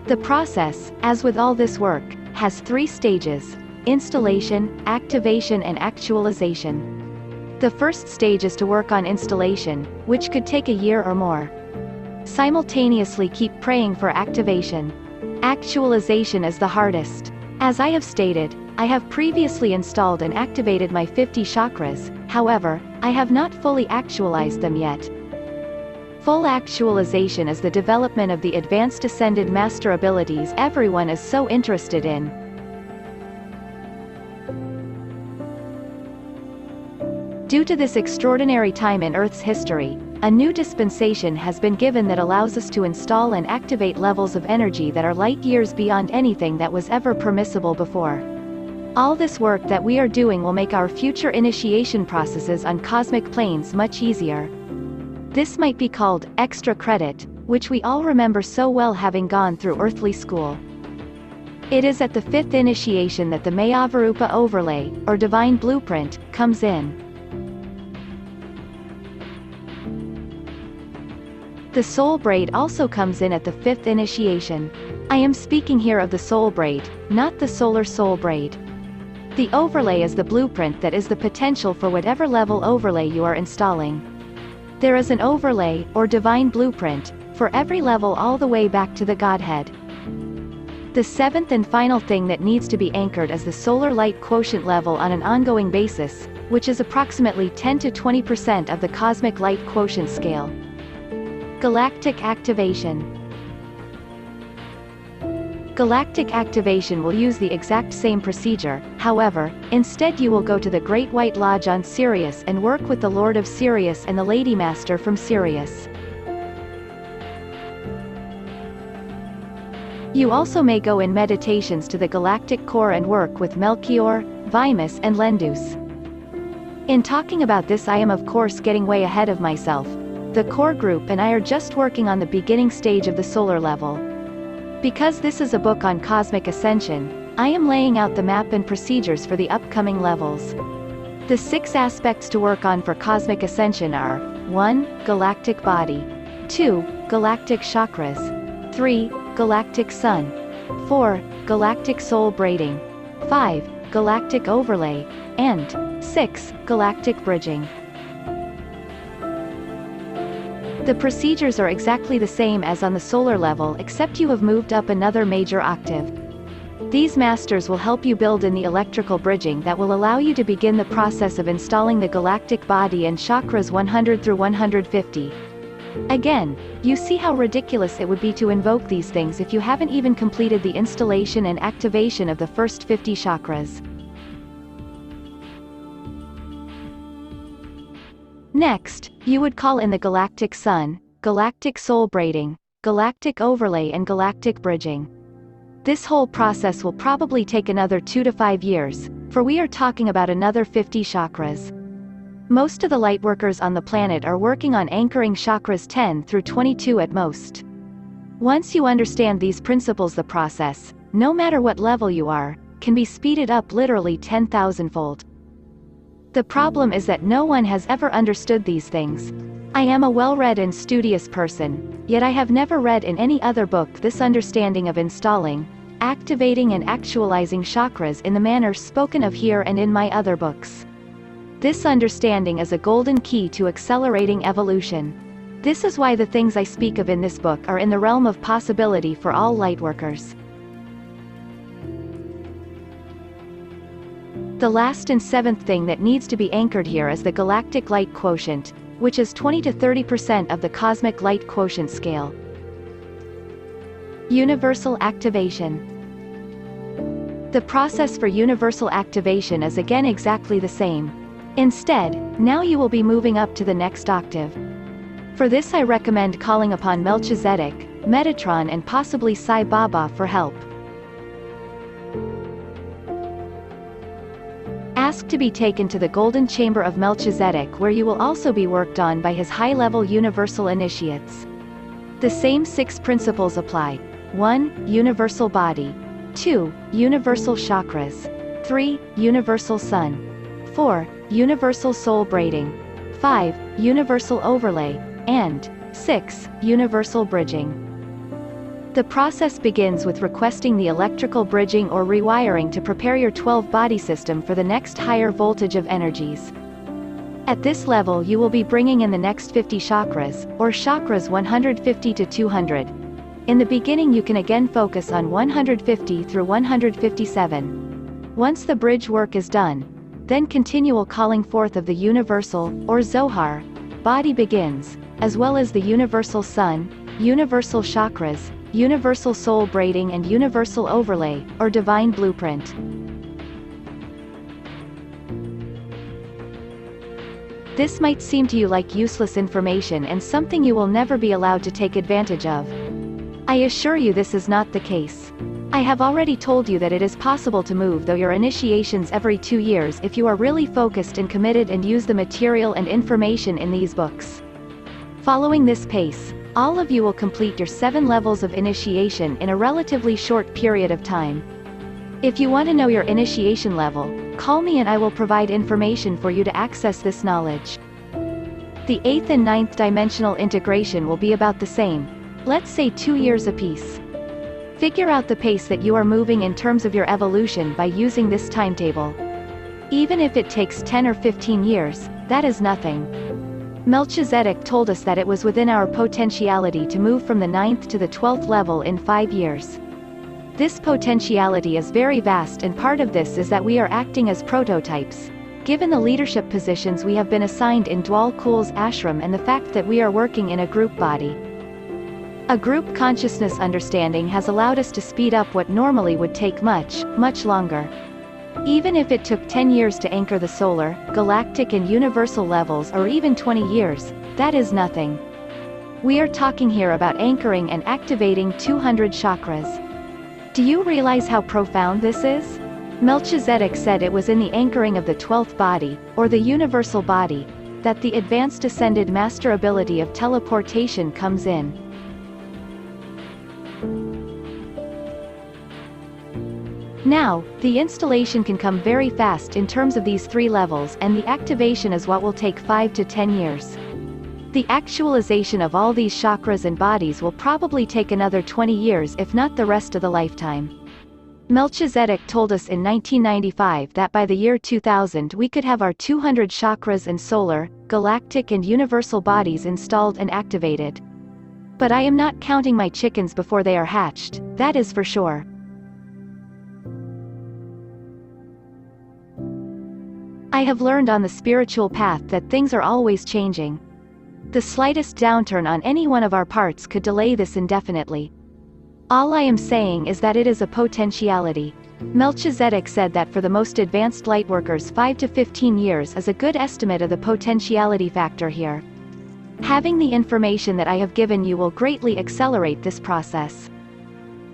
The process, as with all this work, has 3 stages. installation, activation and actualization. The first stage is to work on installation, which could take a year or more. Simultaneously keep praying for activation. Actualization is the hardest. As I have stated, I have previously installed and activated my 50 chakras, however, I have not fully actualized them yet. Full actualization is the development of the advanced ascended master abilities everyone is so interested in. Due to this extraordinary time in Earth's history, a new dispensation has been given that allows us to install and activate levels of energy that are light years beyond anything that was ever permissible before. All this work that we are doing will make our future initiation processes on cosmic planes much easier. This might be called extra credit, which we all remember so well having gone through earthly school. It is at the 5th initiation that the Mayavarupa overlay, or divine blueprint, comes in. The soul braid also comes in at the 5th initiation. I am speaking here of the soul braid, not the solar soul braid. The overlay is the blueprint that is the potential for whatever level overlay you are installing. There is an overlay, or divine blueprint, for every level all the way back to the Godhead. The 7th and final thing that needs to be anchored is the solar light quotient level on an ongoing basis, which is approximately 10 to 20% of the cosmic light quotient scale. Galactic activation. Galactic activation will use the exact same procedure, however, instead you will go to the Great White Lodge on Sirius and work with the Lord of Sirius and the Lady Master from Sirius. You also may go in meditations to the Galactic Core and work with Melchior, Vimus and Lendus. In talking about this I am of course getting way ahead of myself. The core group and I are just working on the beginning stage of the solar level. Because this is a book on cosmic ascension, I am laying out the map and procedures for the upcoming levels. The 6 aspects to work on for cosmic ascension are 1. Galactic body, 2. Galactic chakras, 3. Galactic sun, 4. Galactic soul braiding, 5. Galactic overlay, and 6. Galactic bridging. The procedures are exactly the same as on the solar level except you have moved up another major octave. These masters will help you build in the electrical bridging that will allow you to begin the process of installing the galactic body and chakras 100 through 150. Again, you see how ridiculous it would be to invoke these things if you haven't even completed the installation and activation of the first 50 chakras. Next, you would call in the galactic sun, galactic soul braiding, galactic overlay and galactic bridging. This whole process will probably take another 2 to 5 years, for we are talking about another 50 chakras. Most of the lightworkers on the planet are working on anchoring chakras 10 through 22 at most. Once you understand these principles, the process, no matter what level you are, can be speeded up literally 10,000-fold. The problem is that no one has ever understood these things. I am a well-read and studious person, yet I have never read in any other book this understanding of installing, activating and actualizing chakras in the manner spoken of here and in my other books. This understanding is a golden key to accelerating evolution. This is why the things I speak of in this book are in the realm of possibility for all lightworkers. The last and 7th thing that needs to be anchored here is the galactic light quotient, which is 20 to 30% of the cosmic light quotient scale. Universal activation. The process for universal activation is again exactly the same. Instead, now you will be moving up to the next octave. For this I recommend calling upon Melchizedek, Metatron and possibly Sai Baba for help. Ask to be taken to the Golden Chamber of Melchizedek, where you will also be worked on by his high-level universal initiates. The same 6 principles apply. 1. Universal body. 2. Universal chakras. 3. Universal sun. 4. Universal soul braiding. 5. Universal overlay. And 6. Universal bridging. The process begins with requesting the electrical bridging or rewiring to prepare your 12-body system for the next higher voltage of energies. At this level you will be bringing in the next 50 chakras, or chakras 150 to 200. In the beginning you can again focus on 150 through 157. Once the bridge work is done, then continual calling forth of the universal, or Zohar, body begins, as well as the universal sun, universal chakras, universal soul braiding and universal overlay, or divine blueprint. This might seem to you like useless information and something you will never be allowed to take advantage of. I assure you this is not the case. I have already told you that it is possible to move though your initiations every 2 years if you are really focused and committed and use the material and information in these books. Following this pace, all of you will complete your 7 levels of initiation in a relatively short period of time. If you want to know your initiation level, call me and I will provide information for you to access this knowledge. The 8th and 9th dimensional integration will be about the same, let's say 2 years apiece. Figure out the pace that you are moving in terms of your evolution by using this timetable. Even if it takes 10 or 15 years, that is nothing. Melchizedek told us that it was within our potentiality to move from the 9th to the 12th level in 5 years. This potentiality is very vast and part of this is that we are acting as prototypes, given the leadership positions we have been assigned in Dwal Kul's ashram and the fact that we are working in a group body. A group consciousness understanding has allowed us to speed up what normally would take much, much longer. Even if it took 10 years to anchor the solar, galactic and universal levels or even 20 years, that is nothing. We are talking here about anchoring and activating 200 chakras. Do you realize how profound this is? Melchizedek said it was in the anchoring of the 12th body, or the universal body, that the advanced ascended master ability of teleportation comes in. Now, the installation can come very fast in terms of these 3 levels and the activation is what will take 5 to 10 years. The actualization of all these chakras and bodies will probably take another 20 years if not the rest of the lifetime. Melchizedek told us in 1995 that by the year 2000 we could have our 200 chakras and solar, galactic and universal bodies installed and activated. But I am not counting my chickens before they are hatched, that is for sure. I have learned on the spiritual path that things are always changing. The slightest downturn on any one of our parts could delay this indefinitely. All I am saying is that it is a potentiality. Melchizedek said that for the most advanced lightworkers 5 to 15 years is a good estimate of the potentiality factor here. Having the information that I have given you will greatly accelerate this process.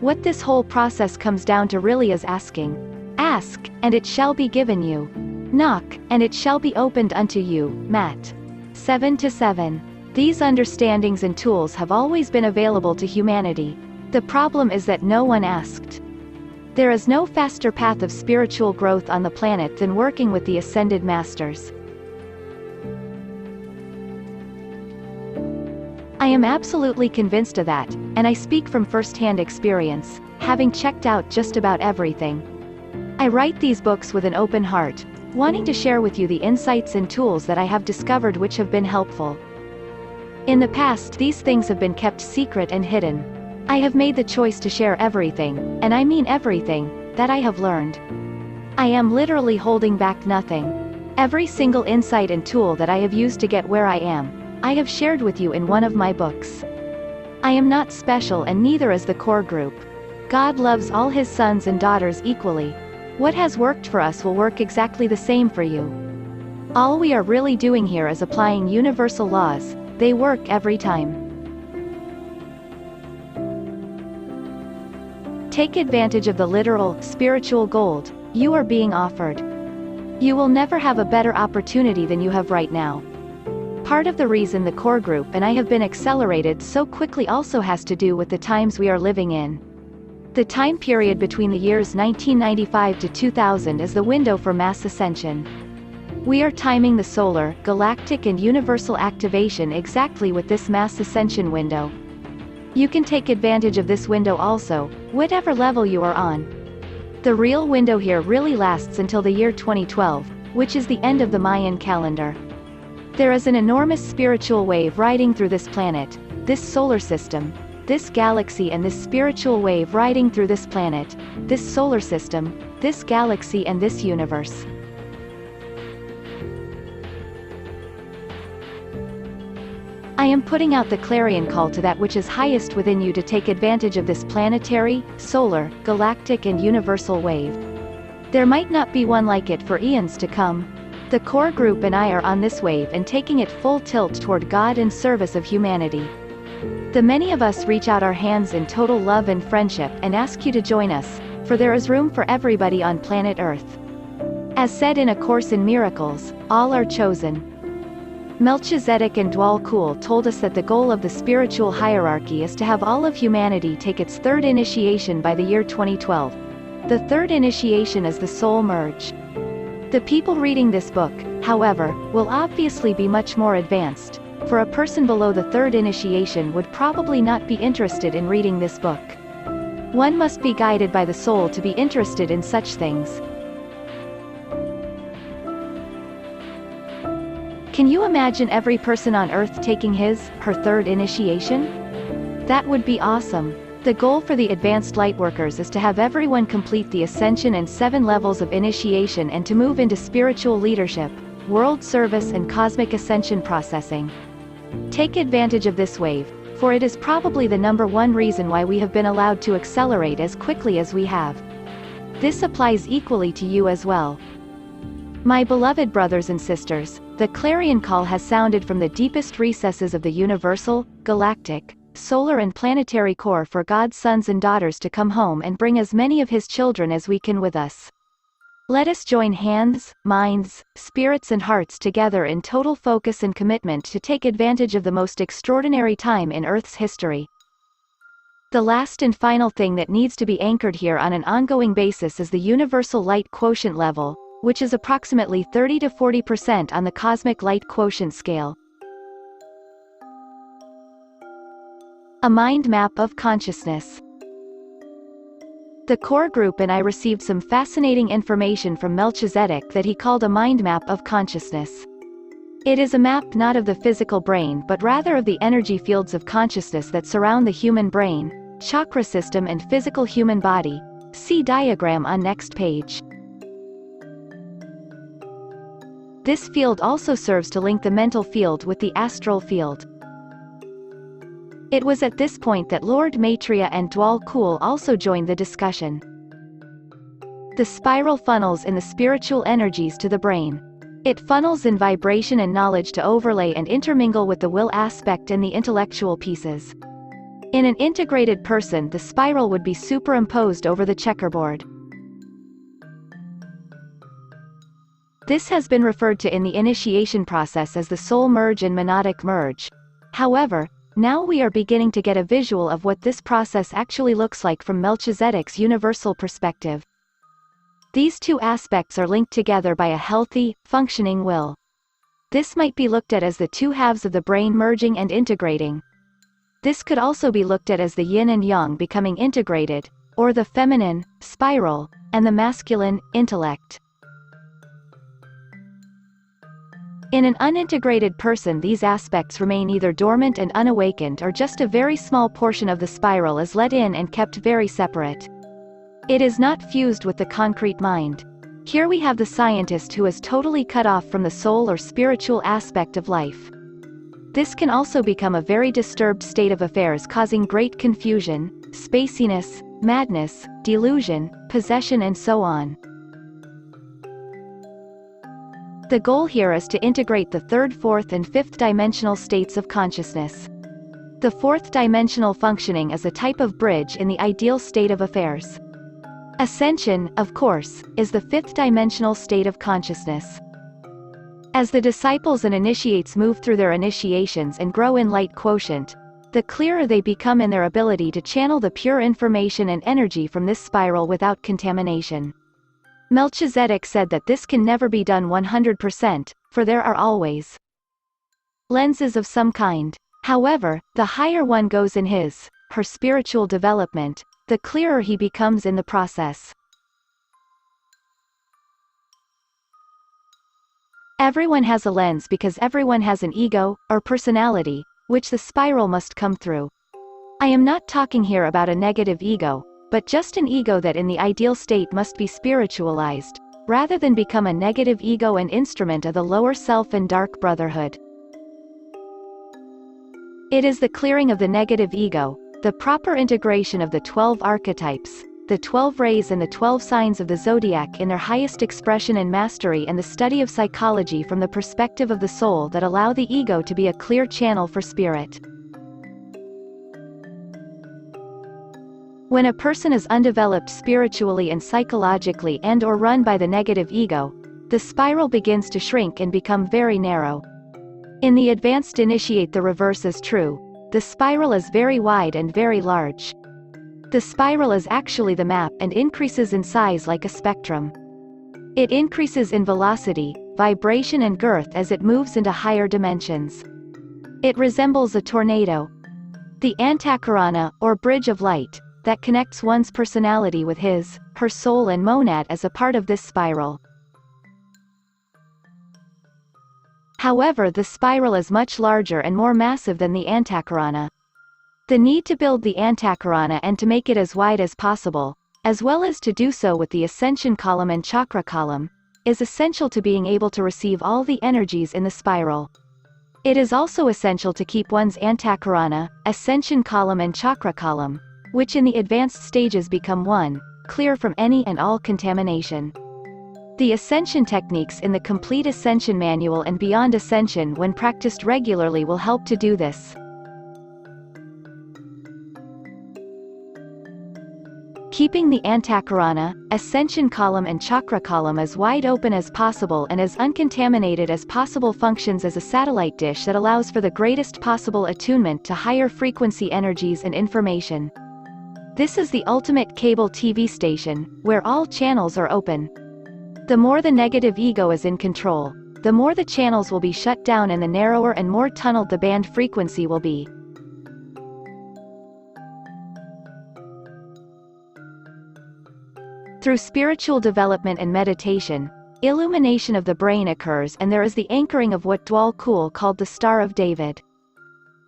What this whole process comes down to really is asking. Ask, and it shall be given you. Knock, and it shall be opened unto you. Matt. 7-7. These understandings and tools have always been available to humanity. The problem is that no one asked. There is no faster path of spiritual growth on the planet than working with the Ascended Masters. I am absolutely convinced of that, and I speak from first-hand experience, having checked out just about everything. I write these books with an open heart, wanting to share with you the insights and tools that I have discovered which have been helpful. In the past these things have been kept secret and hidden. I have made the choice to share everything, and I mean everything, that I have learned. I am literally holding back nothing. Every single insight and tool that I have used to get where I am, I have shared with you in one of my books. I am not special and neither is the core group. God loves all his sons and daughters equally. What has worked for us will work exactly the same for you. All we are really doing here is applying universal laws, they work every time. Take advantage of the literal, spiritual gold you are being offered. You will never have a better opportunity than you have right now. Part of the reason the core group and I have been accelerated so quickly also has to do with the times we are living in. The time period between the years 1995 to 2000 is the window for mass ascension. We are timing the solar, galactic and universal activation exactly with this mass ascension window. You can take advantage of this window also, whatever level you are on. The real window here really lasts until the year 2012, which is the end of the Mayan calendar. There is an enormous spiritual wave riding through this planet, this solar system, this galaxy, and this spiritual wave riding through this planet, this solar system, this galaxy, and this universe. I am putting out the clarion call to that which is highest within you to take advantage of this planetary, solar, galactic, and universal wave. There might not be one like it for eons to come. The core group and I are on this wave and taking it full tilt toward God and service of humanity. The many of us reach out our hands in total love and friendship and ask you to join us, for there is room for everybody on planet Earth. As said in A Course in Miracles, all are chosen. Melchizedek and Dwal Kul told us that the goal of the spiritual hierarchy is to have all of humanity take its third initiation by the year 2012. The third initiation is the soul merge. The people reading this book, however, will obviously be much more advanced, for a person below the third initiation would probably not be interested in reading this book. One must be guided by the soul to be interested in such things. Can you imagine every person on Earth taking her third initiation? That would be awesome. The goal for the advanced lightworkers is to have everyone complete the Ascension and 7 levels of initiation and to move into spiritual leadership, world service, and cosmic ascension processing. Take advantage of this wave, for it is probably the #1 reason why we have been allowed to accelerate as quickly as we have. This applies equally to you as well. My beloved brothers and sisters, the clarion call has sounded from the deepest recesses of the universal, galactic, solar, and planetary core for God's sons and daughters to come home and bring as many of His children as we can with us. Let us join hands, minds, spirits, and hearts together in total focus and commitment to take advantage of the most extraordinary time in Earth's history. The last and final thing that needs to be anchored here on an ongoing basis is the universal light quotient level, which is approximately 30 to 40% on the cosmic light quotient scale. A mind map of consciousness. The core group and I received some fascinating information from Melchizedek that he called a mind map of consciousness. It is a map not of the physical brain but rather of the energy fields of consciousness that surround the human brain, chakra system, and physical human body. See diagram on next page. This field also serves to link the mental field with the astral field. It was at this point that Lord Maitreya and Dwal Kul also joined the discussion. The spiral funnels in the spiritual energies to the brain. It funnels in vibration and knowledge to overlay and intermingle with the will aspect and the intellectual pieces. In an integrated person, the spiral would be superimposed over the checkerboard. This has been referred to in the initiation process as the soul merge and monadic merge. However, now we are beginning to get a visual of what this process actually looks like from Melchizedek's universal perspective. These two aspects are linked together by a healthy, functioning will. This might be looked at as the two halves of the brain merging and integrating. This could also be looked at as the yin and yang becoming integrated, or the feminine, spiral, and the masculine, intellect. In an unintegrated person, these aspects remain either dormant and unawakened, or just a very small portion of the spiral is let in and kept very separate. It is not fused with the concrete mind. Here we have the scientist who is totally cut off from the soul or spiritual aspect of life. This can also become a very disturbed state of affairs, causing great confusion, spaciness, madness, delusion, possession, and so on. The goal here is to integrate the third, fourth, and fifth dimensional states of consciousness. The fourth dimensional functioning is a type of bridge in the ideal state of affairs. Ascension, of course, is the fifth dimensional state of consciousness. As the disciples and initiates move through their initiations and grow in light quotient, the clearer they become in their ability to channel the pure information and energy from this spiral without contamination. Melchizedek said that this can never be done 100%, for there are always lenses of some kind. However, the higher one goes in his her spiritual development, the clearer he becomes in the process. Everyone has a lens because everyone has an ego, or personality, which the spiral must come through. I am not talking here about a negative ego, but just an ego that in the ideal state must be spiritualized, rather than become a negative ego and instrument of the lower self and dark brotherhood. It is the clearing of the negative ego, the proper integration of the 12 archetypes, the 12 rays and the 12 signs of the zodiac in their highest expression and mastery, and the study of psychology from the perspective of the soul that allow the ego to be a clear channel for spirit. When a person is undeveloped spiritually and psychologically and/or run by the negative ego, the spiral begins to shrink and become very narrow. In the advanced initiate, the reverse is true. The spiral is very wide and very large. The spiral is actually the map and increases in size like a spectrum. It increases in velocity, vibration and girth as it moves into higher dimensions. It resembles a tornado. The antakarana, or bridge of light, that connects one's personality with his, her soul and monad as a part of this spiral. However, the spiral is much larger and more massive than the antakarana. The need to build the antakarana and to make it as wide as possible, as well as to do so with the ascension column and chakra column, is essential to being able to receive all the energies in the spiral. It is also essential to keep one's antakarana, ascension column and chakra column, which in the advanced stages become one, clear from any and all contamination. The ascension techniques in the Complete Ascension Manual and Beyond Ascension when practiced regularly will help to do this. Keeping the antakarana, ascension column and chakra column as wide open as possible and as uncontaminated as possible functions as a satellite dish that allows for the greatest possible attunement to higher frequency energies and information. This is the ultimate cable TV station, where all channels are open. The more the negative ego is in control, the more the channels will be shut down and the narrower and more tunneled the band frequency will be. Through spiritual development and meditation, illumination of the brain occurs and there is the anchoring of what Dwal Kul called the Star of David.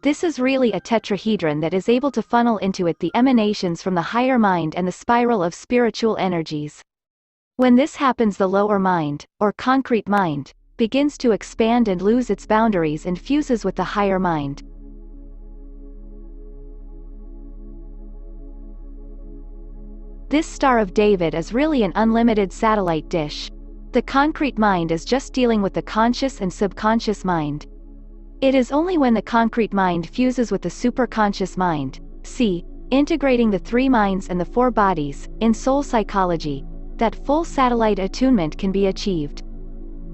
This is really a tetrahedron that is able to funnel into it the emanations from the higher mind and the spiral of spiritual energies. When this happens, the lower mind, or concrete mind, begins to expand and lose its boundaries and fuses with the higher mind. This Star of David is really an unlimited satellite dish. The concrete mind is just dealing with the conscious and subconscious mind. It is only when the concrete mind fuses with the superconscious mind, see, integrating the three minds and the four bodies, in soul psychology, that full satellite attunement can be achieved.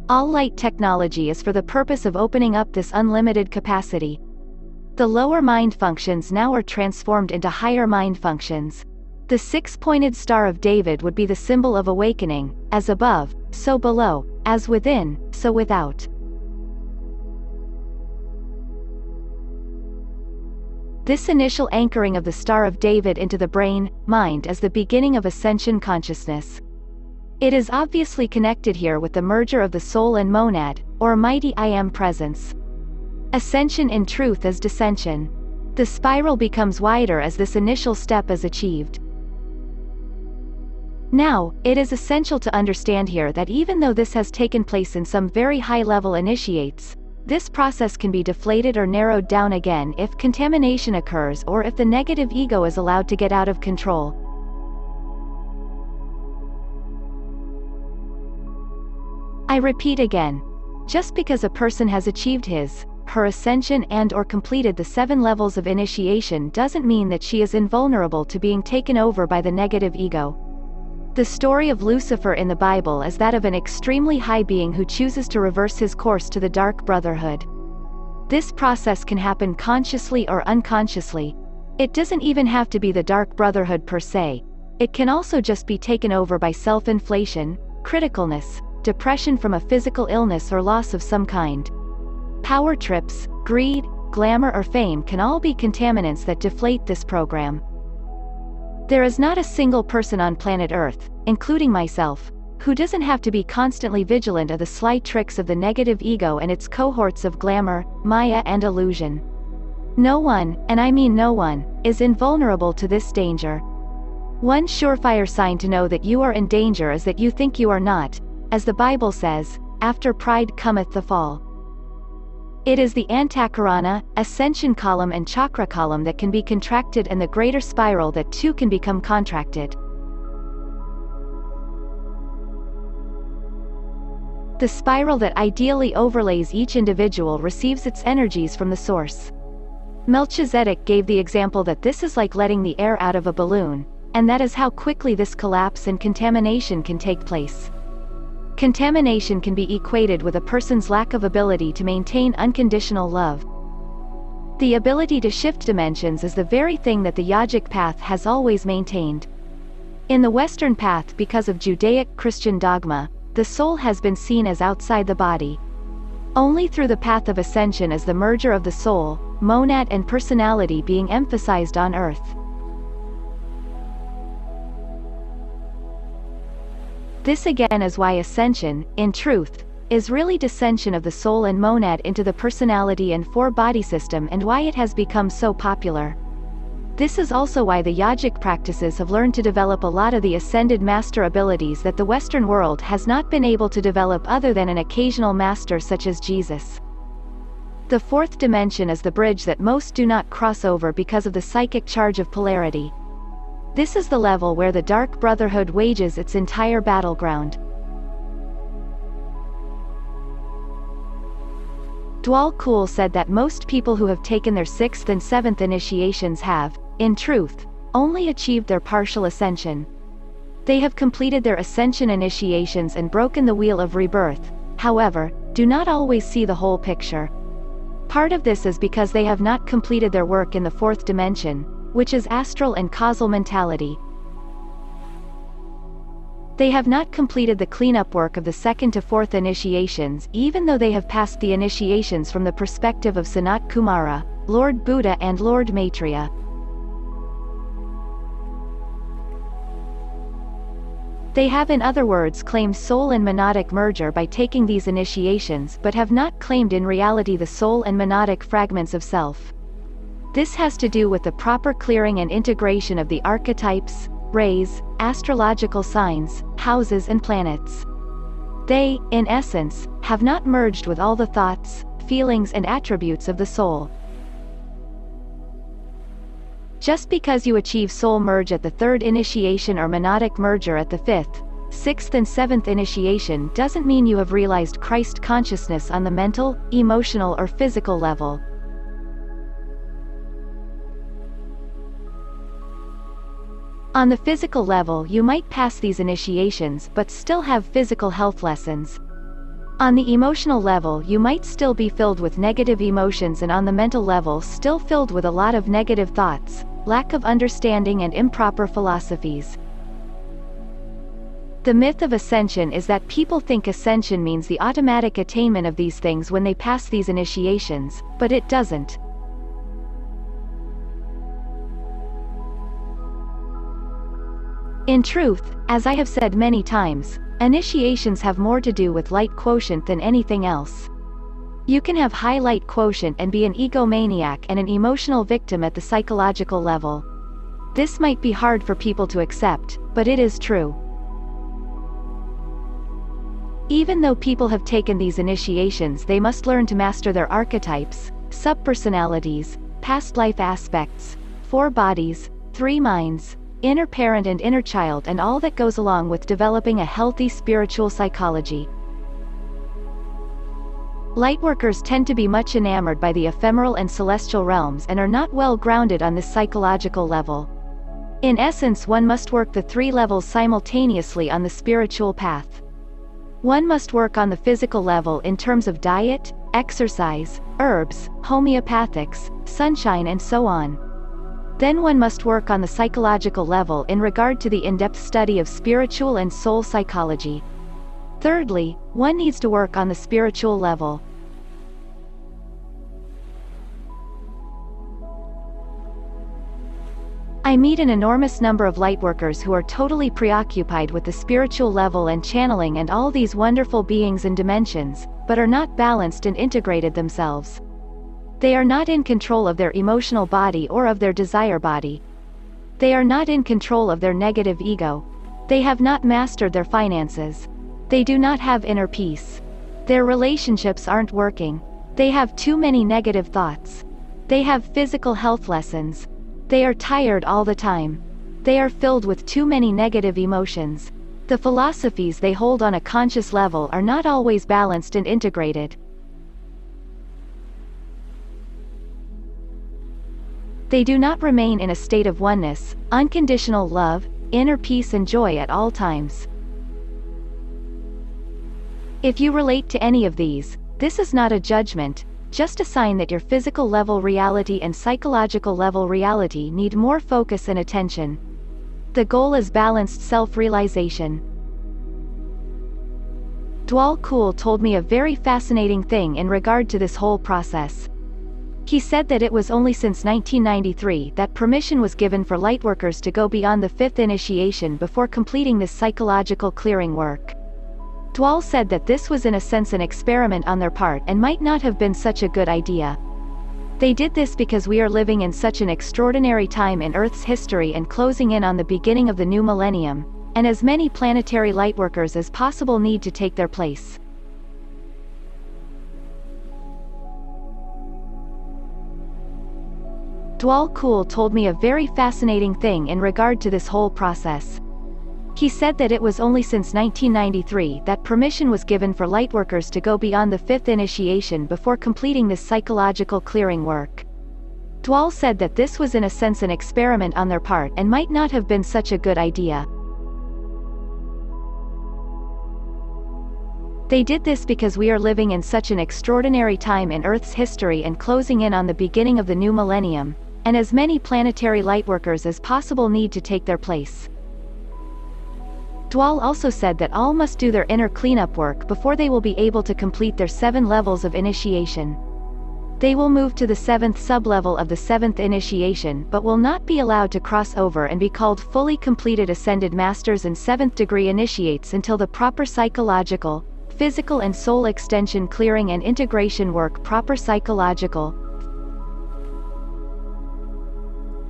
All light technology is for the purpose of opening up this unlimited capacity. The lower mind functions now are transformed into higher mind functions. The six-pointed Star of David would be the symbol of awakening, as above, so below, as within, so without. This initial anchoring of the Star of David into the brain, mind is the beginning of ascension consciousness. It is obviously connected here with the merger of the soul and monad, or mighty I Am presence. Ascension in truth is descension. The spiral becomes wider as this initial step is achieved. Now, it is essential to understand here that even though this has taken place in some very high-level initiates, this process can be deflated or narrowed down again if contamination occurs or if the negative ego is allowed to get out of control. I repeat again, just because a person has achieved his, her ascension and/or completed the 7 levels of initiation doesn't mean that she is invulnerable to being taken over by the negative ego. The story of Lucifer in the Bible is that of an extremely high being who chooses to reverse his course to the dark brotherhood. This process can happen consciously or unconsciously. It doesn't even have to be the dark brotherhood per se. It can also just be taken over by self-inflation, criticalness, depression from a physical illness or loss of some kind. Power trips, greed, glamour or fame can all be contaminants that deflate this program. There is not a single person on planet Earth, including myself, who doesn't have to be constantly vigilant of the sly tricks of the negative ego and its cohorts of glamour, maya and illusion. No one, and I mean no one, is invulnerable to this danger. One surefire sign to know that you are in danger is that you think you are not, as the Bible says, after pride cometh the fall. It is the antakarana, ascension column and chakra column that can be contracted and the greater spiral that too can become contracted. The spiral that ideally overlays each individual receives its energies from the source. Melchizedek gave the example that this is like letting the air out of a balloon, and that is how quickly this collapse and contamination can take place. Contamination can be equated with a person's lack of ability to maintain unconditional love. The ability to shift dimensions is the very thing that the yogic path has always maintained. In the Western path, because of Judaic-Christian dogma, the soul has been seen as outside the body. Only through the path of ascension is the merger of the soul, monad and personality being emphasized on earth. This again is why ascension, in truth, is really descension of the soul and monad into the personality and four-body system, and why it has become so popular. This is also why the yogic practices have learned to develop a lot of the ascended master abilities that the Western world has not been able to develop other than an occasional master such as Jesus. The fourth dimension is the bridge that most do not cross over because of the psychic charge of polarity. This is the level where the Dark Brotherhood wages its entire battleground. Dwal Kul said that most people who have taken their 6th and 7th initiations have, in truth, only achieved their partial ascension. They have completed their ascension initiations and broken the wheel of rebirth, however, do not always see the whole picture. Part of this is because they have not completed their work in the 4th dimension, which is astral and causal mentality. They have not completed the cleanup work of the 2nd to 4th initiations, even though they have passed the initiations from the perspective of Sanat Kumara, Lord Buddha and Lord Maitreya. They have, in other words, claimed soul and monadic merger by taking these initiations, but have not claimed in reality the soul and monadic fragments of self. This has to do with the proper clearing and integration of the archetypes, rays, astrological signs, houses and planets. They, in essence, have not merged with all the thoughts, feelings and attributes of the soul. Just because you achieve soul merge at the 3rd initiation or monadic merger at the 5th, 6th and 7th initiation doesn't mean you have realized Christ consciousness on the mental, emotional or physical level. On the physical level you might pass these initiations but still have physical health lessons. On the emotional level you might still be filled with negative emotions, and on the mental level still filled with a lot of negative thoughts, lack of understanding and improper philosophies. The myth of ascension is that people think ascension means the automatic attainment of these things when they pass these initiations, but it doesn't. In truth, as I have said many times, initiations have more to do with light quotient than anything else. You can have high light quotient and be an egomaniac and an emotional victim at the psychological level. This might be hard for people to accept, but it is true. Even though people have taken these initiations, they must learn to master their archetypes, subpersonalities, past life aspects, 4 bodies, 3 minds, inner parent and inner child, and all that goes along with developing a healthy spiritual psychology. Lightworkers tend to be much enamored by the ephemeral and celestial realms and are not well grounded on this psychological level. In essence, one must work the 3 levels simultaneously on the spiritual path. One must work on the physical level in terms of diet, exercise, herbs, homeopathics, sunshine and so on. Then one must work on the psychological level in regard to the in-depth study of spiritual and soul psychology. Thirdly, one needs to work on the spiritual level. I meet an enormous number of lightworkers who are totally preoccupied with the spiritual level and channeling and all these wonderful beings and dimensions, but are not balanced and integrated themselves. They are not in control of their emotional body or of their desire body. They are not in control of their negative ego. They have not mastered their finances. They do not have inner peace. Their relationships aren't working. They have too many negative thoughts. They have physical health lessons. They are tired all the time. They are filled with too many negative emotions. The philosophies they hold on a conscious level are not always balanced and integrated. They do not remain in a state of oneness, unconditional love, inner peace and joy at all times. If you relate to any of these, this is not a judgment, just a sign that your physical level reality and psychological level reality need more focus and attention. The goal is balanced self-realization. Dwal Kul told me a very fascinating thing in regard to this whole process. He said that it was only since 1993 that permission was given for lightworkers to go beyond the 5th initiation before completing this psychological clearing work. Dwal said that this was in a sense an experiment on their part and might not have been such a good idea. They did this because we are living in such an extraordinary time in Earth's history and closing in on the beginning of the new millennium, and as many planetary lightworkers as possible need to take their place. Dwal Kul told me a very fascinating thing in regard to this whole process. He said that it was only since 1993 that permission was given for lightworkers to go beyond the 5th initiation before completing this psychological clearing work. Dwal said that this was in a sense an experiment on their part and might not have been such a good idea. They did this because we are living in such an extraordinary time in Earth's history and closing in on the beginning of the new millennium, and as many planetary lightworkers as possible need to take their place. Dwal also said that all must do their inner cleanup work before they will be able to complete their 7 levels of initiation. They will move to the 7th sublevel of the 7th initiation but will not be allowed to cross over and be called fully completed ascended masters and 7th degree initiates until the proper psychological, physical and soul extension clearing and integration work proper psychological.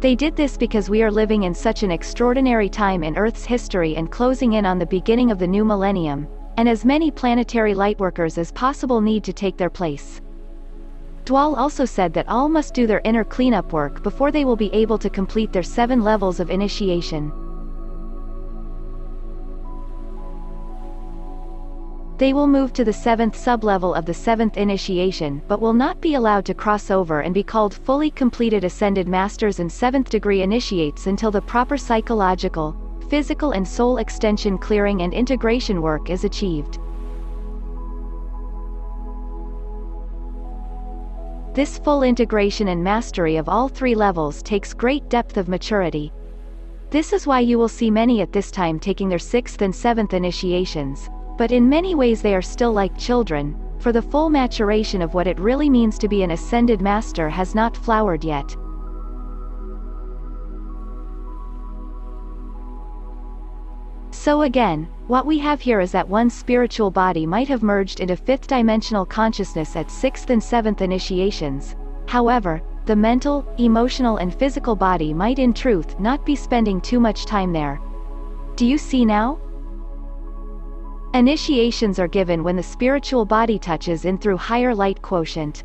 They did this because we are living in such an extraordinary time in Earth's history and closing in on the beginning of the new millennium, and as many planetary lightworkers as possible need to take their place. Dwal also said that all must do their inner cleanup work before they will be able to complete their 7 levels of initiation. They will move to the 7th sublevel of the 7th initiation but will not be allowed to cross over and be called fully completed ascended masters and 7th degree initiates until the proper psychological, physical and soul extension clearing and integration work is achieved. This full integration and mastery of all 3 levels takes great depth of maturity. This is why you will see many at this time taking their 6th and 7th initiations. But in many ways they are still like children, for the full maturation of what it really means to be an ascended master has not flowered yet. So again, what we have here is that one's spiritual body might have merged into 5th dimensional consciousness at 6th and 7th initiations. However, the mental, emotional and physical body might in truth not be spending too much time there. Do you see now? Initiations are given when the spiritual body touches in through higher light quotient.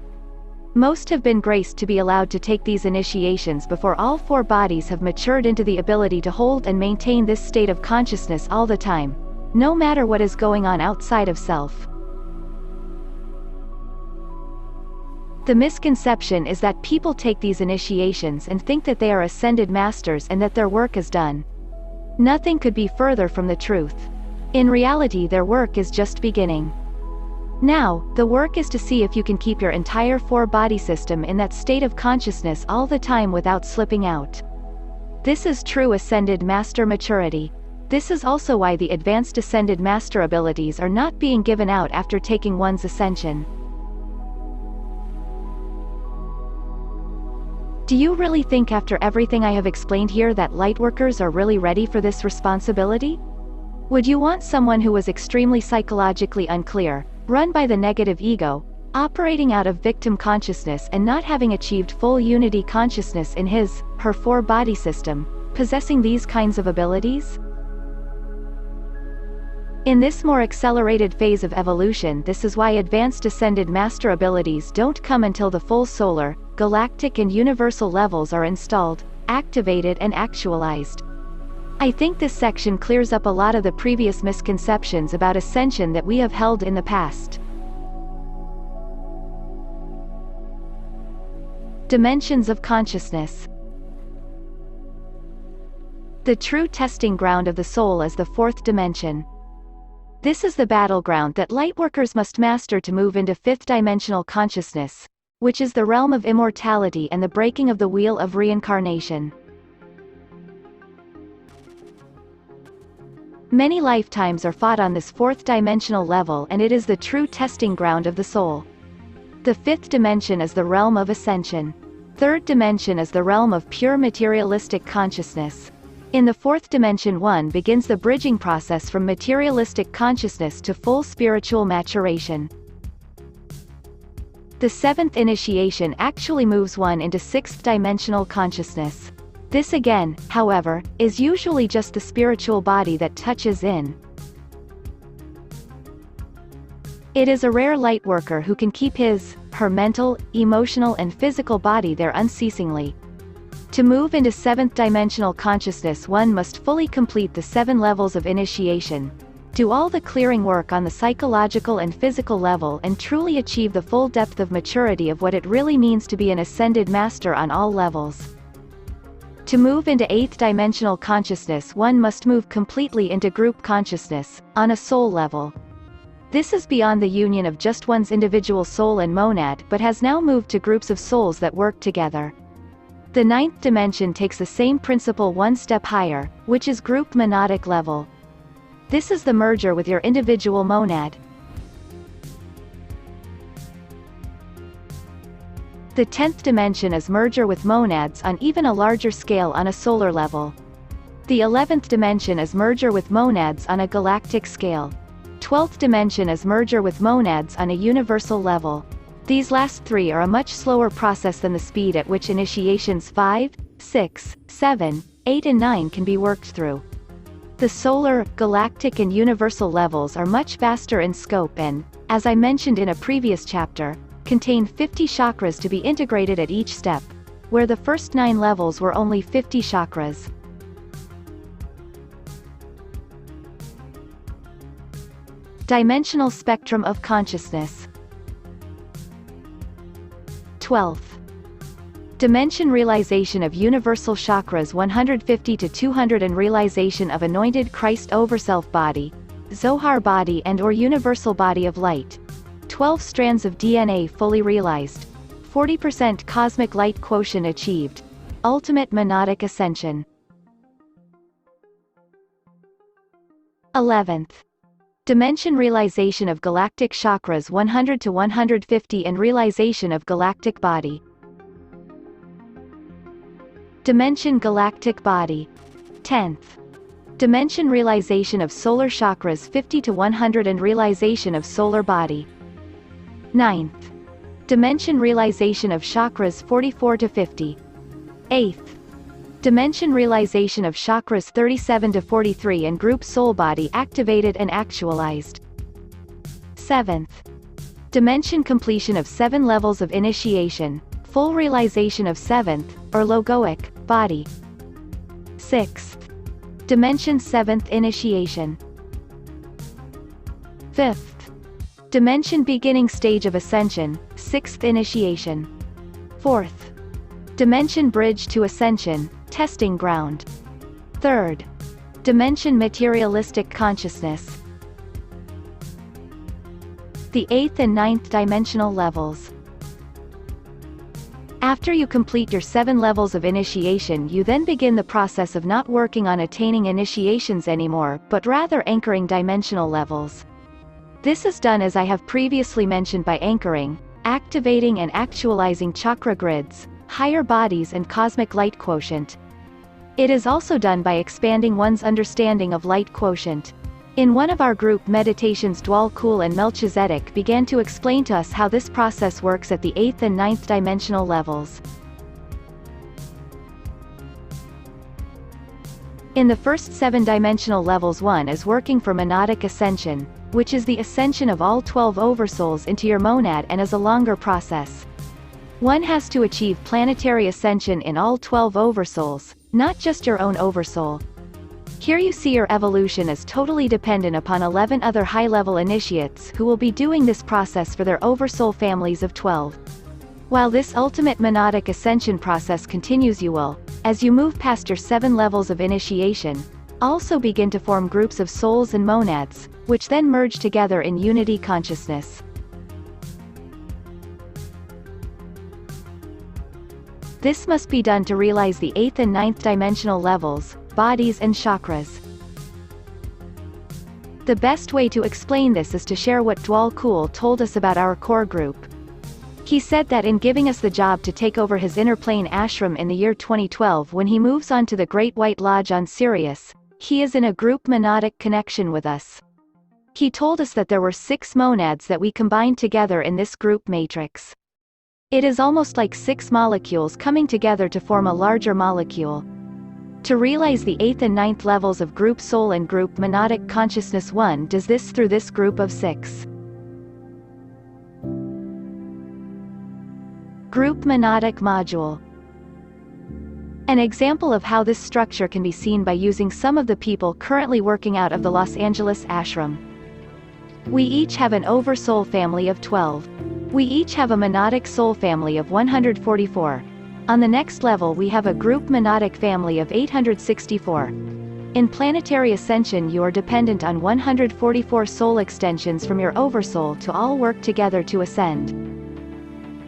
Most have been graced to be allowed to take these initiations before all 4 bodies have matured into the ability to hold and maintain this state of consciousness all the time, no matter what is going on outside of self. The misconception is that people take these initiations and think that they are ascended masters and that their work is done. Nothing could be further from the truth. In reality, their work is just beginning. Now, the work is to see if you can keep your entire 4-body system in that state of consciousness all the time without slipping out. This is true ascended master maturity. This is also why the advanced ascended master abilities are not being given out after taking one's ascension. Do you really think after everything I have explained here that lightworkers are really ready for this responsibility? Would you want someone who was extremely psychologically unclear, run by the negative ego, operating out of victim consciousness and not having achieved full unity consciousness in her four-body system, possessing these kinds of abilities? In this more accelerated phase of evolution, this is why advanced ascended master abilities don't come until the full solar, galactic and universal levels are installed, activated and actualized. I think this section clears up a lot of the previous misconceptions about ascension that we have held in the past. Dimensions of consciousness. The true testing ground of the soul is the fourth dimension. This is the battleground that lightworkers must master to move into fifth-dimensional consciousness, which is the realm of immortality and the breaking of the wheel of reincarnation. Many lifetimes are fought on this fourth-dimensional level, and it is the true testing ground of the soul. The fifth dimension is the realm of ascension. Third dimension is the realm of pure materialistic consciousness. In the fourth dimension, one begins the bridging process from materialistic consciousness to full spiritual maturation. The seventh initiation actually moves one into sixth dimensional consciousness. This again, however, is usually just the spiritual body that touches in. It is a rare lightworker who can keep her mental, emotional and physical body there unceasingly. To move into seventh-dimensional consciousness, one must fully complete the 7 levels of initiation, do all the clearing work on the psychological and physical level, and truly achieve the full depth of maturity of what it really means to be an ascended master on all levels. To move into 8th-dimensional consciousness, one must move completely into group consciousness, on a soul level. This is beyond the union of just one's individual soul and monad, but has now moved to groups of souls that work together. The 9th dimension takes the same principle one step higher, which is group monadic level. This is the merger with your individual monad. The 10th dimension is merger with monads on even a larger scale on a solar level. The 11th dimension is merger with monads on a galactic scale. 12th dimension is merger with monads on a universal level. These last three are a much slower process than the speed at which initiations 5, 6, 7, 8 and 9 can be worked through. The solar, galactic and universal levels are much vaster in scope and, as I mentioned in a previous chapter, contain 50 chakras to be integrated at each step, where the first 9 levels were only 50 chakras. Dimensional spectrum of consciousness. 12th dimension, realization of universal chakras 150 to 200 and realization of anointed Christ overself body, Zohar body and or universal body of light. 12 strands of DNA fully realized. 40% cosmic light quotient achieved. Ultimate monadic ascension. 11th dimension, realization of galactic chakras 100 to 150 and realization of galactic body. Dimension, galactic body. 10th dimension, realization of solar chakras 50 to 100 and realization of solar body. 9th dimension, realization of chakras 44 to 50. 8th dimension, realization of chakras 37 to 43 and group soul body activated and actualized. 7th dimension, completion of 7 levels of initiation, full realization of 7th, or logoic, body. 6th dimension, 7th initiation. 5th dimension, beginning stage of ascension, 6th initiation. 4th dimension, bridge to ascension, testing ground. 3rd dimension, materialistic consciousness. The 8th and 9th dimensional levels. After you complete your 7 levels of initiation, you then begin the process of not working on attaining initiations anymore, but rather anchoring dimensional levels. This is done, as I have previously mentioned, by anchoring, activating and actualizing chakra grids, higher bodies and cosmic light quotient. It is also done by expanding one's understanding of light quotient. In one of our group meditations, Dwal Kul and Melchizedek began to explain to us how this process works at the 8th and 9th dimensional levels. In the first 7 dimensional levels, one is working for monadic ascension, which is the ascension of all 12 oversouls into your monad, and is a longer process. One has to achieve planetary ascension in all 12 oversouls, not just your own oversoul. Here you see your evolution is totally dependent upon 11 other high-level initiates who will be doing this process for their oversoul families of 12. While this ultimate monadic ascension process continues, you will, as you move past your 7 levels of initiation, also begin to form groups of souls and monads, which then merge together in unity consciousness. This must be done to realize the 8th and 9th dimensional levels, bodies and chakras. The best way to explain this is to share what Dwal Kul told us about our core group. He said that in giving us the job to take over his inner plane ashram in the year 2012, when he moves on to the Great White Lodge on Sirius, he is in a group monadic connection with us. He told us that there were 6 monads that we combined together in this group matrix. It is almost like 6 molecules coming together to form a larger molecule. To realize the 8th and 9th levels of group soul and group monadic consciousness, one does this through this group of 6. Group monadic module. An example of how this structure can be seen by using some of the people currently working out of the Los Angeles ashram. We each have an oversoul family of 12. We each have a monadic soul family of 144. On the next level we have a group monadic family of 864. In planetary ascension you are dependent on 144 soul extensions from your oversoul to all work together to ascend.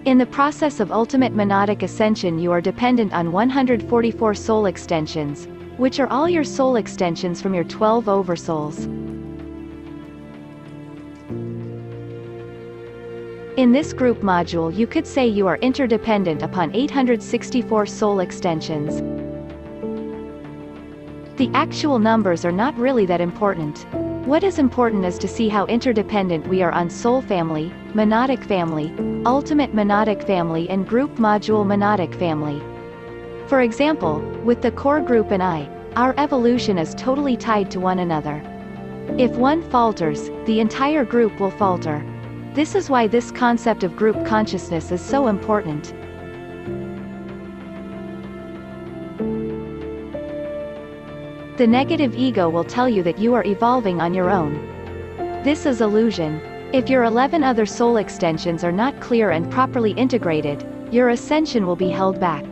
In the process of ultimate monadic ascension you are dependent on 144 soul extensions, which are all your soul extensions from your 12 oversouls. In this group module you could say you are interdependent upon 864 soul extensions. The actual numbers are not really that important. What is important is to see how interdependent we are on soul family, monadic family, ultimate monadic family and group module monadic family. For example, with the core group and I, our evolution is totally tied to one another. If one falters, the entire group will falter. This is why this concept of group consciousness is so important. The negative ego will tell you that you are evolving on your own. This is illusion. If your 11 other soul extensions are not clear and properly integrated, your ascension will be held back.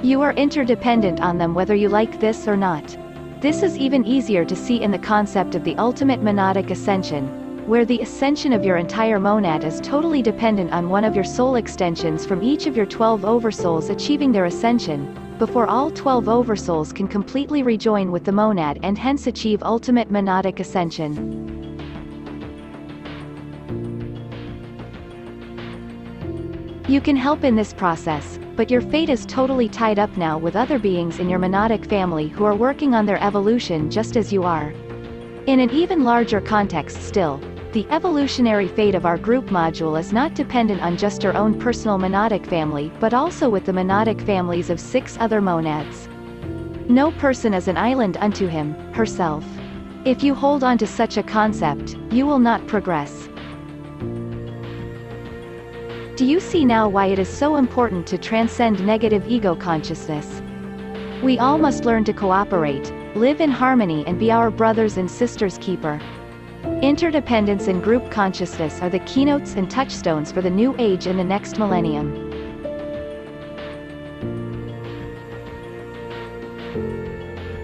You are interdependent on them whether you like this or not. This is even easier to see in the concept of the ultimate monadic ascension, where the ascension of your entire monad is totally dependent on one of your soul extensions from each of your 12 oversouls achieving their ascension, before all 12 oversouls can completely rejoin with the monad and hence achieve ultimate monadic ascension. You can help in this process, but your fate is totally tied up now with other beings in your monadic family who are working on their evolution just as you are. In an even larger context still, the evolutionary fate of our group module is not dependent on just our own personal monadic family but also with the monadic families of 6 other monads. No person is an island unto him, herself. If you hold on to such a concept, you will not progress. Do you see now why it is so important to transcend negative ego consciousness? We all must learn to cooperate, live in harmony and be our brothers and sisters' keeper. Interdependence and group consciousness are the keynotes and touchstones for the new age and the next millennium.